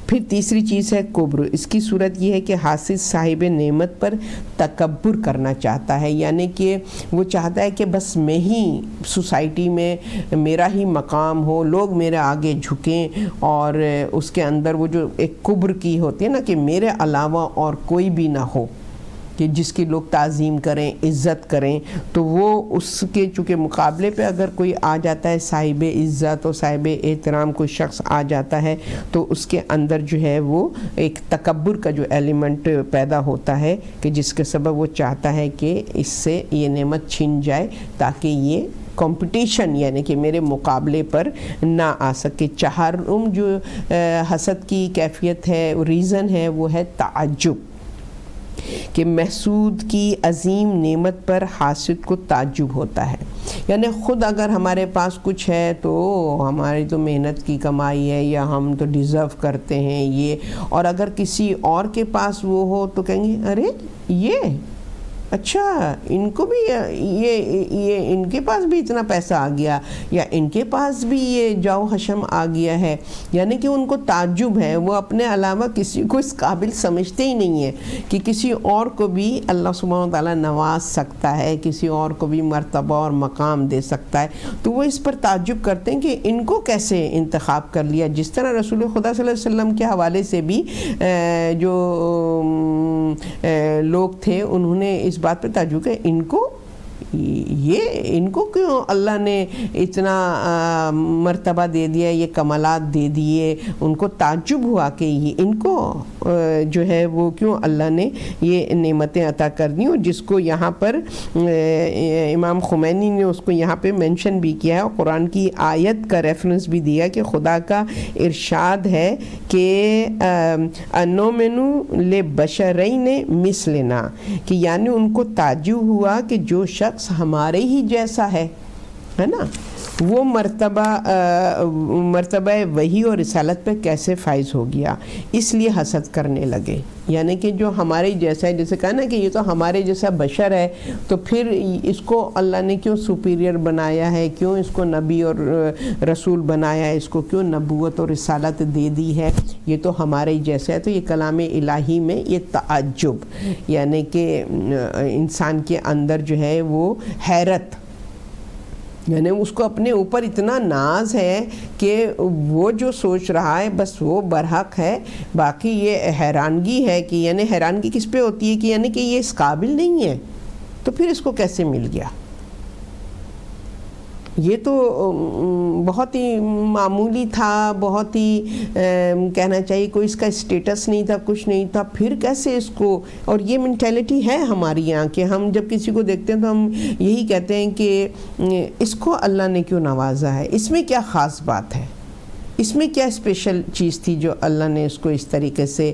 پھر تیسری چیز ہے کبر۔ اس کی صورت یہ ہے کہ حاسد صاحب نعمت پر تکبر کرنا چاہتا ہے، یعنی کہ وہ چاہتا ہے کہ بس میں ہی سوسائٹی میں میرا ہی مقام ہو، لوگ میرے آگے جھکیں، اور اس کے اندر وہ جو ایک کبر کی ہوتی ہے نا کہ میرے علاوہ اور کوئی بھی نہ ہو، کہ جس کی لوگ تعظیم کریں، عزت کریں، تو وہ اس کے چونکہ مقابلے پہ اگر کوئی آ جاتا ہے صاحب عزت اور صاحب احترام کوئی شخص آ جاتا ہے تو اس کے اندر جو ہے وہ ایک تکبر کا جو ایلیمنٹ پیدا ہوتا ہے کہ جس کے سبب وہ چاہتا ہے کہ اس سے یہ نعمت چھن جائے تاکہ یہ کمپٹیشن یعنی کہ میرے مقابلے پر نہ آ سکے۔ چہارم جو حسد کی کیفیت ہے، ریزن ہے، وہ ہے تعجب، کہ محسود کی عظیم نعمت پر حاسد کو تعجب ہوتا ہے۔ یعنی خود اگر ہمارے پاس کچھ ہے تو ہماری تو محنت کی کمائی ہے یا ہم تو ڈیزرو کرتے ہیں یہ، اور اگر کسی اور کے پاس وہ ہو تو کہیں گے ارے یہ اچھا ان کو بھی یہ ان کے پاس بھی اتنا پیسہ آ گیا، یا ان کے پاس بھی یہ جاؤ حشم آ گیا ہے، یعنی کہ ان کو تعجب ہے، وہ اپنے علاوہ کسی کو اس قابل سمجھتے ہی نہیں ہیں کہ کسی اور کو بھی اللہ سبحانہ تعالیٰ نواز سکتا ہے، کسی اور کو بھی مرتبہ اور مقام دے سکتا ہے، تو وہ اس پر تعجب کرتے ہیں کہ ان کو کیسے انتخاب کر لیا۔ جس طرح رسول خدا صلی اللہ علیہ وسلم کے حوالے سے بھی جو لوگ تھے انہوں نے اس بات پہ تعجب کہ ان کو کیوں اللہ نے اتنا مرتبہ دے دیا، یہ کمالات دے دیے، ان کو تعجب ہوا کہ یہ ان کو جو ہے وہ کیوں اللہ نے یہ نعمتیں عطا کر دیں، اور جس کو یہاں پر امام خمینی نے اس کو یہاں پہ مینشن بھی کیا ہے اور قرآن کی آیت کا ریفرنس بھی دیا کہ خدا کا ارشاد ہے کہ انومنو لبشرین مثلنا، کہ یعنی ان کو تعجب ہوا کہ جو شخص ہمارے ہی جیسا ہے نا، وہ مرتبہ وحی اور رسالت پہ کیسے فائز ہو گیا، اس لیے حسد کرنے لگے۔ یعنی کہ جو ہمارے جیسا ہے، جیسے کہا نا کہ یہ تو ہمارے جیسا بشر ہے، تو پھر اس کو اللہ نے کیوں سپیریئر بنایا ہے، کیوں اس کو نبی اور رسول بنایا ہے، اس کو کیوں نبوت اور رسالت دے دی ہے، یہ تو ہمارے جیسا ہے۔ تو یہ کلام الہی میں یہ تعجب یعنی کہ انسان کے اندر جو ہے وہ حیرت، یعنی اس کو اپنے اوپر اتنا ناز ہے کہ وہ جو سوچ رہا ہے بس وہ برحق ہے، باقی یہ حیرانگی ہے کہ یعنی حیرانگی کس پہ ہوتی ہے کہ یعنی کہ یہ اس قابل نہیں ہے، تو پھر اس کو کیسے مل گیا۔ یہ تو بہت ہی معمولی تھا، بہت ہی کہنا چاہیے کوئی اس کا اسٹیٹس نہیں تھا، کچھ نہیں تھا، پھر کیسے اس کو۔ اور یہ مینٹیلٹی ہے ہماری یہاں کہ ہم جب کسی کو دیکھتے ہیں تو ہم یہی کہتے ہیں کہ اس کو اللہ نے کیوں نوازا ہے، اس میں کیا خاص بات ہے، اس میں کیا اسپیشل چیز تھی جو اللہ نے اس کو اس طریقے سے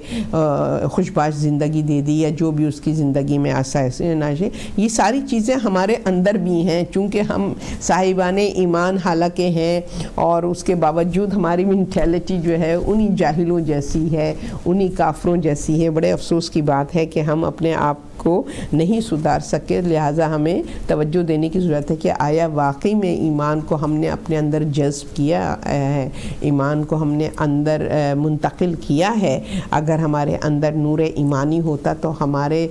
خوشباش زندگی دے دی، یا جو بھی اس کی زندگی میں آسائشیں۔ یہ ساری چیزیں ہمارے اندر بھی ہیں، چونکہ ہم صاحبان ایمان حالانکہ ہیں، اور اس کے باوجود ہماری مینٹیلٹی جو ہے انہی جاہلوں جیسی ہے، انہی کافروں جیسی ہے۔ بڑے افسوس کی بات ہے کہ ہم اپنے آپ کو نہیں سدھار سکے، لہٰذا ہمیں توجہ دینے کی ضرورت ہے کہ آیا واقعی میں ایمان کو ہم نے اپنے اندر جذب کیا ہے، ایمان کو ہم نے اندر منتقل کیا ہے۔ اگر ہمارے اندر نور ایمانی ہوتا تو ہمارے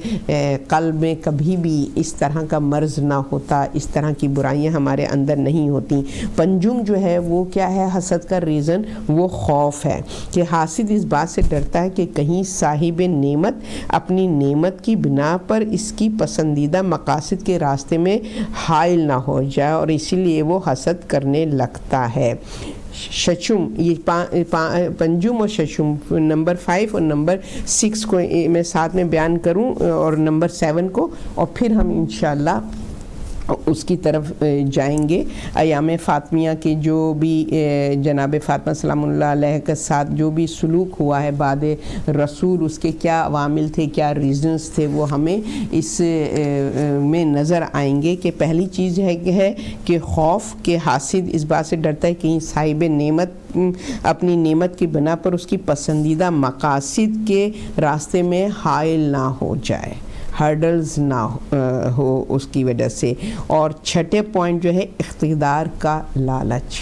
قلب میں کبھی بھی اس طرح کا مرض نہ ہوتا، اس طرح کی برائیاں ہمارے اندر نہیں ہوتی۔ پنجم جو ہے وہ کیا ہے حسد کا ریزن، وہ خوف ہے کہ حاسد اس بات سے ڈرتا ہے کہ کہیں صاحب نعمت اپنی نعمت کی بنا پر اس کی پسندیدہ مقاصد کے راستے میں حائل نہ ہو جائے، اور اسی لیے وہ حسد کرنے لگتا ہے۔ ششم، یہ پنجم اور ششم، نمبر 5 اور نمبر 6 کو میں ساتھ میں بیان کروں، اور نمبر 7 کو، اور پھر ہم انشاءاللہ اس کی طرف جائیں گے۔ ایام فاطمیہ کے جو بھی جناب فاطمہ سلام اللہ علیہ کے ساتھ جو بھی سلوک ہوا ہے بعد رسول، اس کے کیا عوامل تھے، کیا ریزنز تھے، وہ ہمیں اس میں نظر آئیں گے کہ پہلی چیز ہے کہ خوف کہ حاسد اس بات سے ڈرتا ہے کہ صاحب نعمت اپنی نعمت کی بنا پر اس کی پسندیدہ مقاصد کے راستے میں حائل نہ ہو جائے، ہرڈلز نہ ہو اس کی وجہ سے۔ اور چھٹے پوائنٹ جو ہے اقتدار کا لالچ۔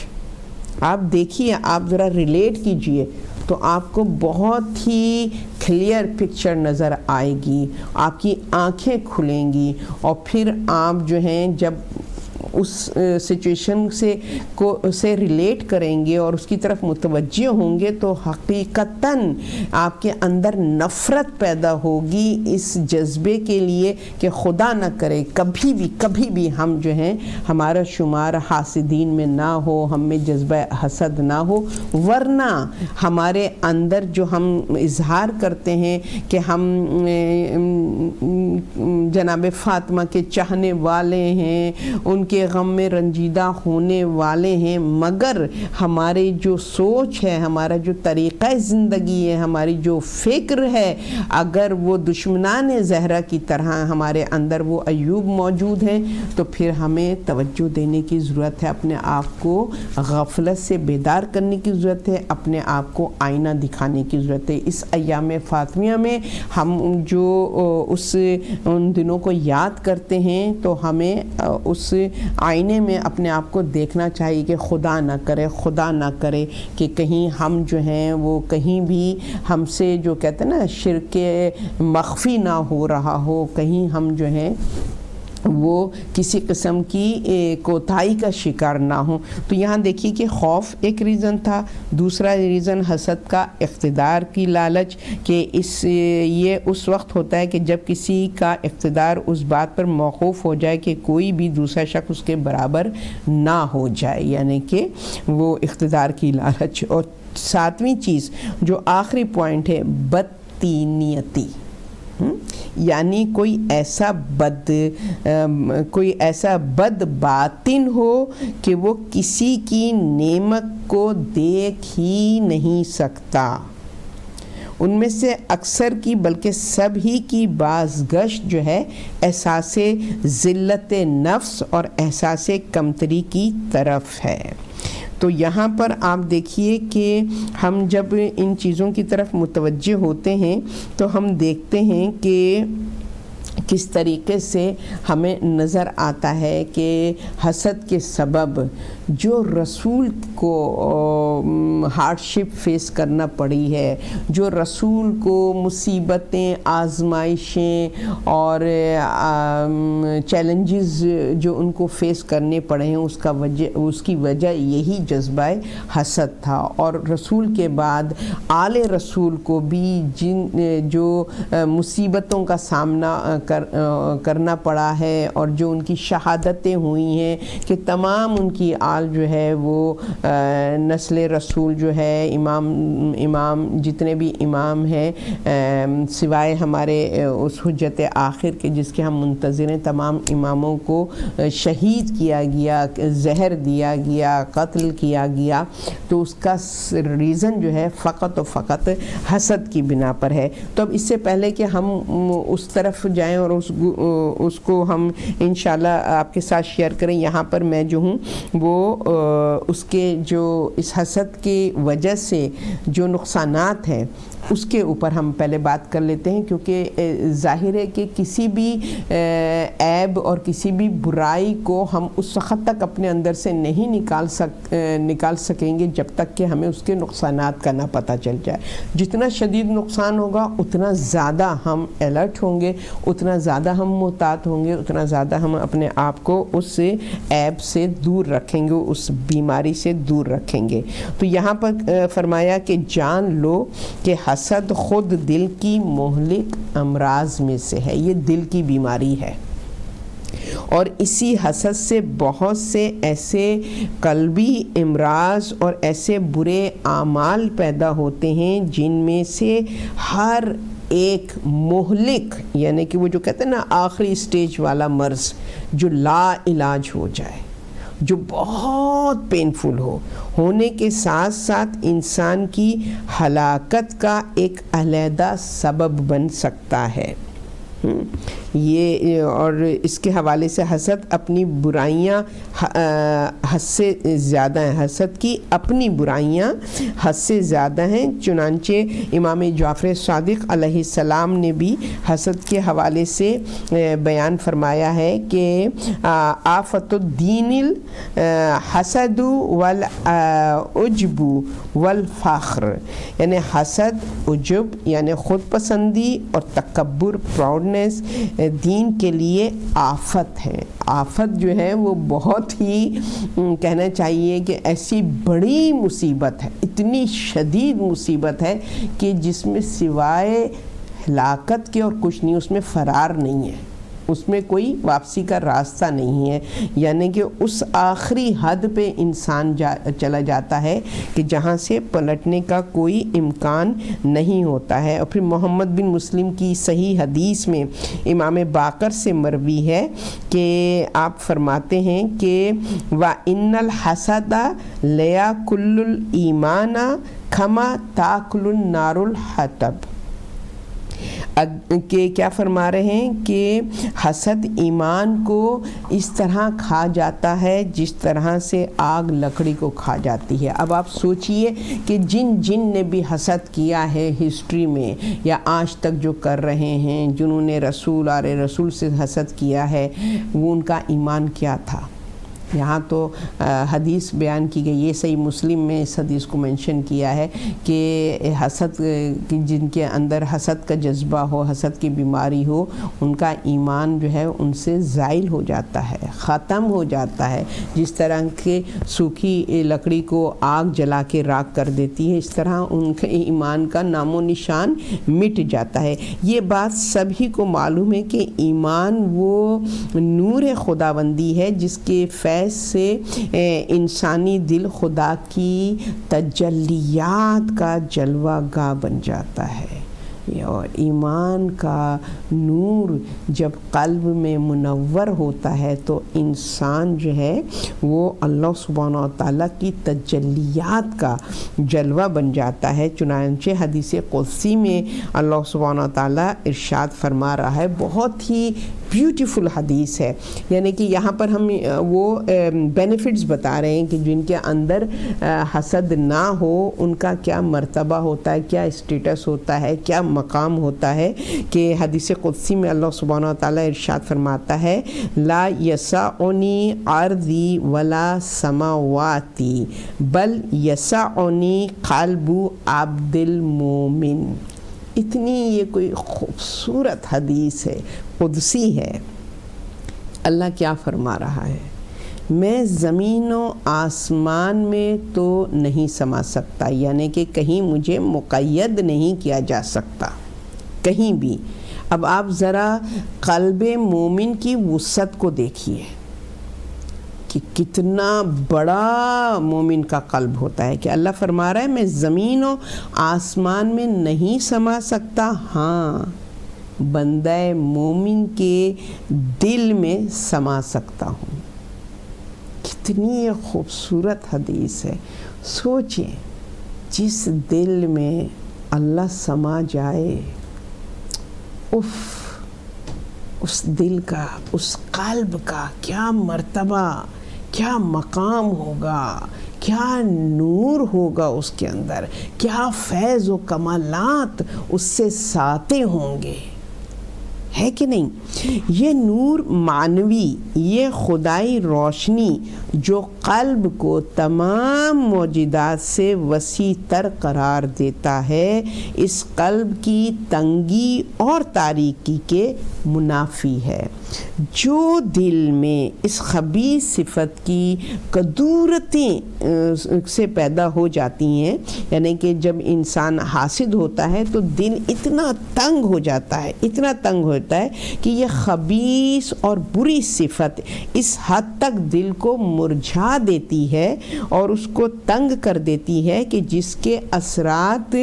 آپ دیکھیے، آپ ذرا ریلیٹ کیجئے تو آپ کو بہت ہی کلیئر پکچر نظر آئے گی، آپ کی آنکھیں کھلیں گی، اور پھر آپ جو ہیں جب اس سچویشن سے ریلیٹ کریں گے اور اس کی طرف متوجہ ہوں گے تو حقیقتاً آپ کے اندر نفرت پیدا ہوگی اس جذبے کے لیے کہ خدا نہ کرے کبھی بھی ہم جو ہیں ہمارا شمار حاسدین میں نہ ہو، ہم میں جذبہ حسد نہ ہو، ورنہ ہمارے اندر جو ہم اظہار کرتے ہیں کہ ہم جناب فاطمہ کے چاہنے والے ہیں، ان کے غم میں رنجیدہ ہونے والے ہیں، مگر ہماری جو سوچ ہے، ہمارا جو طریقہ زندگی ہے، ہماری جو فکر ہے، اگر وہ دشمنان زہرا کی طرح ہمارے اندر وہ ایوب موجود ہیں تو پھر ہمیں توجہ دینے کی ضرورت ہے، اپنے آپ کو غفلت سے بیدار کرنے کی ضرورت ہے، اپنے آپ کو آئینہ دکھانے کی ضرورت ہے۔ اس ایام فاطمیہ میں ہم جو ان دنوں کو یاد کرتے ہیں تو ہمیں اس آئینے میں اپنے آپ کو دیکھنا چاہیے کہ خدا نہ کرے کہ کہیں ہم جو ہیں وہ کہیں بھی ہم سے جو کہتے ہیں نا شرک مخفی نہ ہو رہا ہو، کہیں ہم جو ہیں وہ کسی قسم کی کوتاہی کا شکار نہ ہوں۔ تو یہاں دیکھیے کہ خوف ایک ریزن تھا، دوسرا ریزن حسد کا اقتدار کی لالچ، کہ یہ اس وقت ہوتا ہے کہ جب کسی کا اقتدار اس بات پر موقوف ہو جائے کہ کوئی بھی دوسرا شخص اس کے برابر نہ ہو جائے، یعنی کہ وہ اقتدار کی لالچ۔ اور ساتویں چیز جو آخری پوائنٹ ہے، بدتینیتی، یعنی کوئی ایسا بد باطن ہو کہ وہ کسی کی نعمت کو دیکھ ہی نہیں سکتا۔ ان میں سے اکثر کی بلکہ سب ہی کی بازگشت جو ہے احساس ذلت نفس اور احساس کمتری کی طرف ہے۔ تو یہاں پر آپ دیکھیے کہ ہم جب ان چیزوں کی طرف متوجہ ہوتے ہیں تو ہم دیکھتے ہیں کہ کس طریقے سے ہمیں نظر آتا ہے کہ حسد کے سبب جو رسول کو ہارڈشپ فیس کرنا پڑی ہے، جو رسول کو مصیبتیں، آزمائشیں اور چیلنجز جو ان کو فیس کرنے پڑے ہیں، اس کی وجہ یہی جذبہ حسد تھا۔ اور رسول کے بعد آل رسول کو بھی جو مصیبتوں کا سامنا کرنا پڑا ہے اور جو ان کی شہادتیں ہوئی ہیں کہ تمام ان کی آل جو ہے وہ نسل رسول جو ہے امام جتنے بھی امام ہیں سوائے ہمارے اس حجت آخر کے جس کے ہم منتظر ہیں، تمام اماموں کو شہید کیا گیا، زہر دیا گیا، قتل کیا گیا۔ تو اس کا ریزن جو ہے فقط و فقط حسد کی بنا پر ہے۔ تو اب اس سے پہلے کہ ہم اس طرف جائیں اور اس کو ہم انشاءاللہ آپ کے ساتھ شیئر کریں، یہاں پر میں جو ہوں وہ اس کے جو اس حسد کی وجہ سے جو نقصانات ہیں اس کے اوپر ہم پہلے بات کر لیتے ہیں، کیونکہ ظاہر ہے کہ کسی بھی عیب اور کسی بھی برائی کو ہم اس وقت تک اپنے اندر سے نہیں نکال سکیں گے جب تک کہ ہمیں اس کے نقصانات کا نہ پتہ چل جائے۔ جتنا شدید نقصان ہوگا اتنا زیادہ ہم الرٹ ہوں گے، اتنا زیادہ ہم محتاط ہوں گے، اتنا زیادہ ہم اپنے آپ کو اس عیب سے دور رکھیں گے، اس بیماری سے دور رکھیں گے۔ تو یہاں پر فرمایا کہ جان لو کہ حسد خود دل کی مہلک امراض میں سے ہے، یہ دل کی بیماری ہے، اور اسی حسد سے بہت سے ایسے قلبی امراض اور ایسے برے اعمال پیدا ہوتے ہیں جن میں سے ہر ایک مہلک یعنی کہ وہ جو کہتے ہیں نا آخری سٹیج والا مرض جو لا علاج ہو جائے، جو بہت پینفل ہونے کے ساتھ ساتھ انسان کی ہلاکت کا ایک علیحدہ سبب بن سکتا ہے۔ یہ اور اس کے حوالے سے حسد اپنی برائیاں حد سے زیادہ ہیں، حسد کی اپنی برائیاں حد سے زیادہ ہیں۔ چنانچہ امام جعفر صادق علیہ السلام نے بھی حسد کے حوالے سے بیان فرمایا ہے کہ آفت الدین الحسد والعجب والفخر، یعنی حسد، عجب یعنی خود پسندی اور تکبر، پراؤڈنس دین کے لیے آفت ہے۔ آفت جو ہے وہ بہت ہی کہنا چاہیے کہ ایسی بڑی مصیبت ہے، اتنی شدید مصیبت ہے کہ جس میں سوائے ہلاکت کے اور کچھ نہیں، اس میں فرار نہیں ہے، اس میں کوئی واپسی کا راستہ نہیں ہے، یعنی کہ اس آخری حد پہ انسان چلا جاتا ہے کہ جہاں سے پلٹنے کا کوئی امکان نہیں ہوتا ہے۔ اور پھر محمد بن مسلم کی صحیح حدیث میں امام باقر سے مروی ہے کہ آپ فرماتے ہیں کہ وَإِنَّ الْحَسَدَ لَيَأْكُلُ الْإِيمَانَ كَمَا تَأْكُلُ النَّارُ الْحَطَبَ، کہ کیا فرما رہے ہیں کہ حسد ایمان کو اس طرح کھا جاتا ہے جس طرح سے آگ لکڑی کو کھا جاتی ہے۔ اب آپ سوچئے کہ جن نے بھی حسد کیا ہے ہسٹری میں یا آج تک جو کر رہے ہیں، جنہوں نے رسول رسول سے حسد کیا ہے، وہ ان کا ایمان کیا تھا؟ یہاں تو حدیث بیان کی گئی ہے، صحیح مسلم میں اس حدیث کو منشن کیا ہے کہ حسد، جن کے اندر حسد کا جذبہ ہو، حسد کی بیماری ہو، ان کا ایمان جو ہے ان سے زائل ہو جاتا ہے، ختم ہو جاتا ہے۔ جس طرح کے سوکھی لکڑی کو آگ جلا کے راکھ کر دیتی ہے، اس طرح ان کے ایمان کا نام و نشان مٹ جاتا ہے۔ یہ بات سبھی کو معلوم ہے کہ ایمان وہ نور خداوندی ہے جس کے فیض سے انسانی دل خدا کی تجلیات کا جلوہ گاہ بن جاتا ہے۔ اور ایمان کا نور جب قلب میں منور ہوتا ہے تو انسان جو ہے وہ اللہ سبحانہ و تعالیٰ کی تجلیات کا جلوہ بن جاتا ہے۔ چنانچہ حدیث قدسی میں اللہ سبحانہ و تعالیٰ ارشاد فرما رہا ہے، بہت ہی بیوٹیفل حدیث ہے، یعنی کہ یہاں پر ہم وہ بینیفٹس بتا رہے ہیں کہ جن کے اندر حسد نہ ہو ان کا کیا مرتبہ ہوتا ہے، کیا اسٹیٹس ہوتا ہے، کیا مقام ہوتا ہے۔ کہ حدیث قدسی میں اللہ سبحانہ و تعالیٰ ارشاد فرماتا ہے، لا یسعنی ارضی ولا سماواتی بل یسعنی قلب عبد المومن۔ اتنی یہ کوئی خوبصورت حدیث ہے، قدسی ہے۔ اللہ کیا فرما رہا ہے؟ میں زمین و آسمان میں تو نہیں سما سکتا، یعنی کہ کہیں مجھے مقید نہیں کیا جا سکتا، کہیں بھی۔ اب آپ ذرا قلب مومن کی وسعت کو دیکھیے کہ کتنا بڑا مومن کا قلب ہوتا ہے، کہ اللہ فرما رہا ہے میں زمین و آسمان میں نہیں سما سکتا، ہاں بندہ مومن کے دل میں سما سکتا ہوں۔ کتنی خوبصورت حدیث ہے۔ سوچیں، جس دل میں اللہ سما جائے، اس دل کا، اس قلب کا کیا مرتبہ، کیا مقام ہوگا، کیا نور ہوگا اس کے اندر، کیا فیض و کمالات اس سے ساطع ہوں گے، ہے کہ نہیں؟ یہ نور معنوی، یہ خدائی روشنی جو قلب کو تمام موجودات سے وسیع تر قرار دیتا ہے، اس قلب کی تنگی اور تاریکی کے منافی ہے۔ جو دل میں اس خبیث صفت کی کدورتیں سے پیدا ہو جاتی ہیں، یعنی کہ جب انسان حاسد ہوتا ہے تو دل اتنا تنگ ہو جاتا ہے، اتنا تنگ ہو ہوتا ہے کہ یہ خبیث اور بری صفت اس حد تک دل کو مرجھا دیتی ہے اور اس کو تنگ کر دیتی ہے کہ جس کے اثرات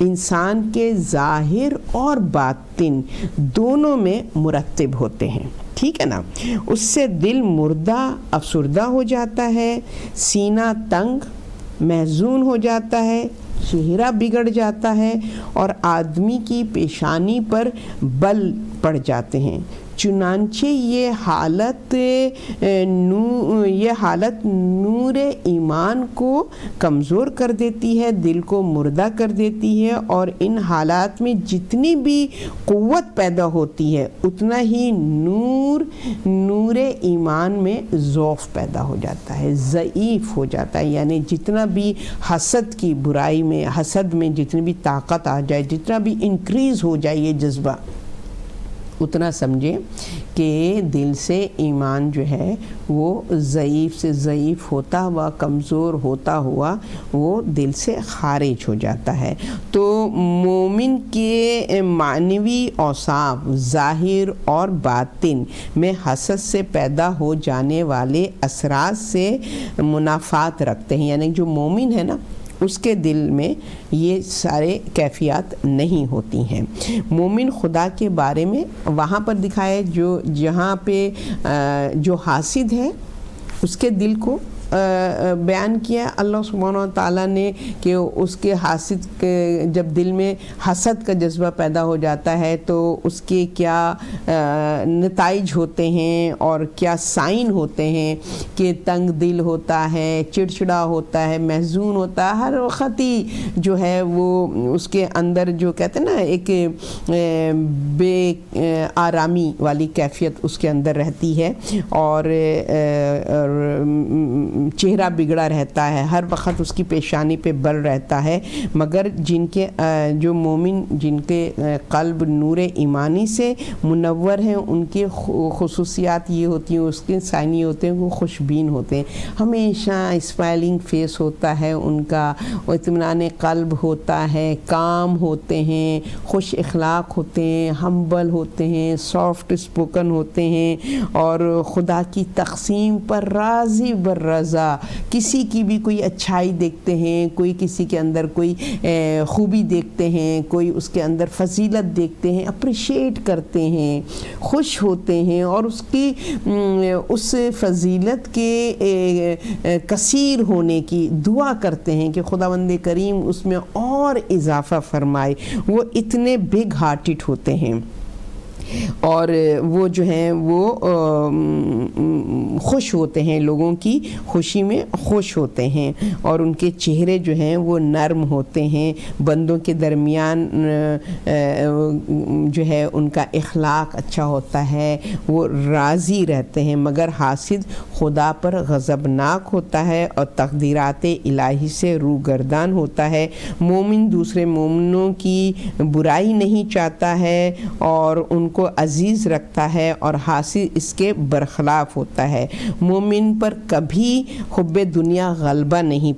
انسان کے ظاہر اور باطن دونوں میں مرتب ہوتے ہیں، ٹھیک ہے نا۔ اس سے دل مردہ افسردہ ہو جاتا ہے، سینہ تنگ محزون ہو جاتا ہے، چہرہ بگڑ جاتا ہے اور آدمی کی پیشانی پر بل پڑ جاتے ہیں۔ چنانچہ یہ حالت نور ایمان کو کمزور کر دیتی ہے، دل کو مردہ کر دیتی ہے، اور ان حالات میں جتنی بھی قوت پیدا ہوتی ہے اتنا ہی نور ایمان میں ضعف پیدا ہو جاتا ہے، ضعیف ہو جاتا ہے۔ یعنی جتنا بھی حسد کی برائی میں، حسد میں جتنی بھی طاقت آ جائے، جتنا بھی انکریز ہو جائے یہ جذبہ، اتنا سمجھیں کہ دل سے ایمان جو ہے وہ ضعیف سے ضعیف ہوتا ہوا، کمزور ہوتا ہوا وہ دل سے خارج ہو جاتا ہے۔ تو مومن کے معنوی اوصاف ظاہر اور باطن میں حسد سے پیدا ہو جانے والے اثرات سے منافات رکھتے ہیں، یعنی جو مومن ہے نا اس کے دل میں یہ سارے کیفیات نہیں ہوتی ہیں۔ مومن خدا کے بارے میں وہاں پر دکھائے جہاں پہ جو حاسد ہے اس کے دل کو بیان کیا اللہ سبحانہ و تعالیٰ نے کہ اس کے حاسد کے جب دل میں حسد کا جذبہ پیدا ہو جاتا ہے تو اس کے کیا نتائج ہوتے ہیں اور کیا سائن ہوتے ہیں کہ تنگ دل ہوتا ہے، چڑچڑا ہوتا ہے، محزون ہوتا ہے، ہر وقت ہی جو ہے وہ اس کے اندر جو کہتے ہیں نا ایک بے آرامی والی کیفیت اس کے اندر رہتی ہے، اور چہرہ بگڑا رہتا ہے، ہر وقت اس کی پیشانی پہ بل رہتا ہے۔ مگر جن کے جو مومن جن کے قلب نور ایمانی سے منور ہیں ان کے خصوصیات یہ ہوتی ہیں، اس کے سائن یہ ہوتے ہیں، وہ خوشبین ہوتے ہیں، ہمیشہ اسمائلنگ فیس ہوتا ہے ان کا، اطمینان قلب ہوتا ہے، کام ہوتے ہیں، خوش اخلاق ہوتے ہیں، ہمبل ہوتے ہیں، سافٹ اسپوکن ہوتے ہیں، اور خدا کی تقسیم پر راضی برضا، کسی کی بھی کوئی اچھائی دیکھتے ہیں، کوئی کسی کے اندر کوئی خوبی دیکھتے ہیں، کوئی اس کے اندر فضیلت دیکھتے ہیں، اپریشیٹ کرتے ہیں، خوش ہوتے ہیں، اور اس کی اس فضیلت کے کثیر ہونے کی دعا کرتے ہیں کہ خداوند کریم اس میں اور اضافہ فرمائے۔ وہ اتنے بگ ہارٹڈ ہوتے ہیں اور وہ جو ہیں وہ خوش ہوتے ہیں، لوگوں کی خوشی میں خوش ہوتے ہیں، اور ان کے چہرے جو ہیں وہ نرم ہوتے ہیں، بندوں کے درمیان جو ہے ان کا اخلاق اچھا ہوتا ہے، وہ راضی رہتے ہیں۔ مگر حاسد خدا پر غضبناک ہوتا ہے اور تقدیرات الہی سے روگردان ہوتا ہے۔ مومن دوسرے مومنوں کی برائی نہیں چاہتا ہے اور ان کو عزیز رکھتا ہے، اور حاسد اس کے برخلاف ہوتا ہے۔ مومن پر کبھی حب دنیا غلبہ نہیں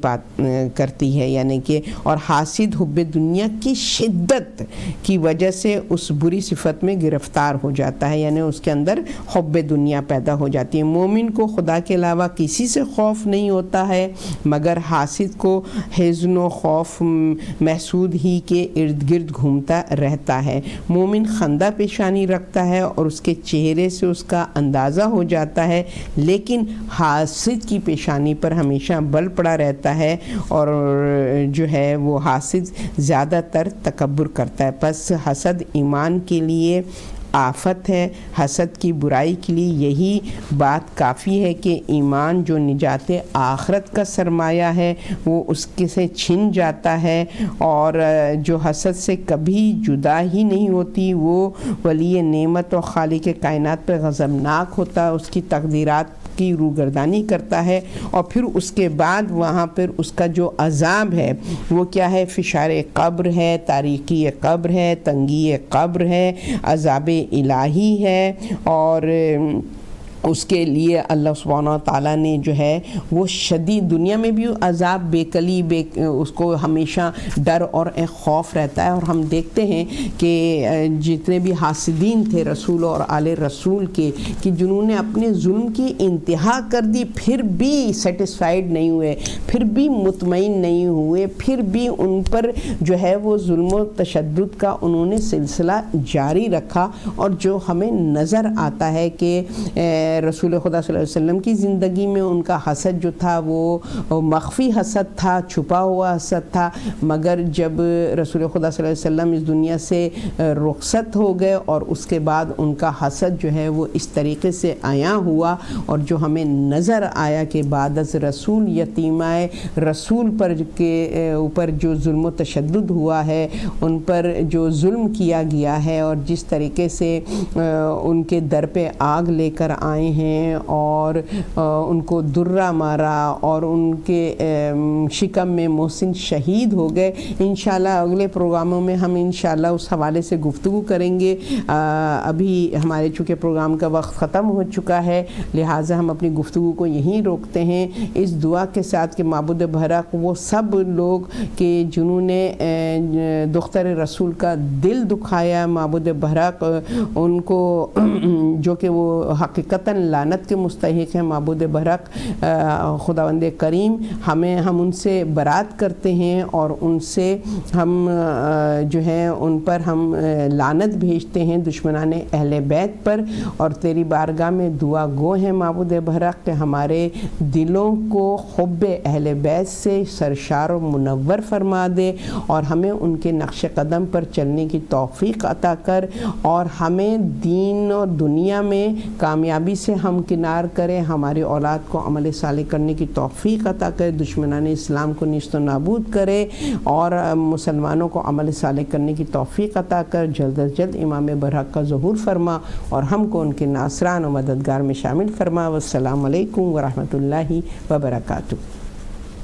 کرتی ہے، یعنی کہ اور حاسد حب دنیا کی شدت کی وجہ سے اس بری صفت میں گرفتار ہو جاتا ہے، یعنی اس کے اندر حب دنیا پیدا ہو جاتی ہے۔ مومن کو خدا کے علاوہ کسی سے خوف نہیں ہوتا ہے، مگر حاسد کو حزن و خوف محسود ہی کے ارد گرد گھومتا رہتا ہے۔ مومن خندہ پیشانی رکھتا ہے اور اس کے چہرے سے اس کا اندازہ ہو جاتا ہے، لیکن حاسد کی پیشانی پر ہمیشہ بل پڑا رہتا ہے، اور جو ہے وہ حاسد زیادہ تر تکبر کرتا ہے۔ پس حسد ایمان کے لیے آفت ہے۔ حسد کی برائی کے لیے یہی بات کافی ہے کہ ایمان جو نجات آخرت کا سرمایہ ہے وہ اس کے سے چھن جاتا ہے، اور جو حسد سے کبھی جدا ہی نہیں ہوتی وہ ولی نعمت و خالق کائنات پر غضبناک ہوتا ہے، اس کی تقدیرات کی روگردانی کرتا ہے، اور پھر اس کے بعد وہاں پر اس کا جو عذاب ہے وہ کیا ہے؟ فشار قبر ہے، تاریکی قبر ہے، تنگی قبر ہے، عذاب الہی ہے، اور اس کے لیے اللہ سبحانہ و تعالیٰ نے جو ہے وہ شدید دنیا میں بھی عذاب بے اس کو ہمیشہ ڈر اور ایک خوف رہتا ہے. اور ہم دیکھتے ہیں کہ جتنے بھی حاسدین تھے رسول اور آل رسول کے کہ جنہوں نے اپنے ظلم کی انتہا کر دی پھر بھی سیٹسفائیڈ نہیں ہوئے, پھر بھی مطمئن نہیں ہوئے, پھر بھی ان پر جو ہے وہ ظلم و تشدد کا انہوں نے سلسلہ جاری رکھا. اور جو ہمیں نظر آتا ہے کہ رسول خدا صلی اللہ علیہ وسلم کی زندگی میں ان کا حسد جو تھا وہ مخفی حسد تھا, چھپا ہوا حسد تھا, مگر جب رسول خدا صلی اللہ علیہ وسلم اس دنیا سے رخصت ہو گئے اور اس کے بعد ان کا حسد جو ہے وہ اس طریقے سے عیاں ہوا. اور جو ہمیں نظر آیا کہ بعد از رسول یتیمہ رسول پر کے اوپر جو ظلم و تشدد ہوا ہے, ان پر جو ظلم کیا گیا ہے, اور جس طریقے سے ان کے در پہ آگ لے کر آئے ہیں اور ان کو درہ مارا اور ان کے شکم میں محسن شہید ہو گئے. انشاءاللہ اگلے پروگراموں میں ہم انشاءاللہ اس حوالے سے گفتگو کریں گے. ابھی ہمارے چونکہ پروگرام کا وقت ختم ہو چکا ہے, لہٰذا ہم اپنی گفتگو کو یہیں روکتے ہیں اس دعا کے ساتھ کہ معبود برحق وہ سب لوگ کہ جنہوں نے دختر رسول کا دل دکھایا, معبود برحق ان کو جو کہ وہ حقیقتاً لعنت کے مستحق ہیں, معبود برحق خداوند کریم ہم ان سے برات کرتے ہیں اور ان سے ہم جو ہے ان پر ہم لعنت بھیجتے ہیں دشمنان اہل بیت پر, اور تیری بارگاہ میں دعا گو ہیں معبود برحق کہ ہمارے دلوں کو حب اہل بیت سے سرشار و منور فرما دے, اور ہمیں ان کے نقش قدم پر چلنے کی توفیق عطا کر, اور ہمیں دین اور دنیا میں کامیابی سے ہم کنار کرے, ہماری اولاد کو عمل صالح کرنے کی توفیق عطا کرے, دشمنان اسلام کو نیست و نابود کرے, اور مسلمانوں کو عمل صالح کرنے کی توفیق عطا کر, جلد از جلد امام برحق کا ظہور فرما اور ہم کو ان کے ناصران و مددگار میں شامل فرما. والسلام علیکم ورحمۃ اللہ وبرکاتہ.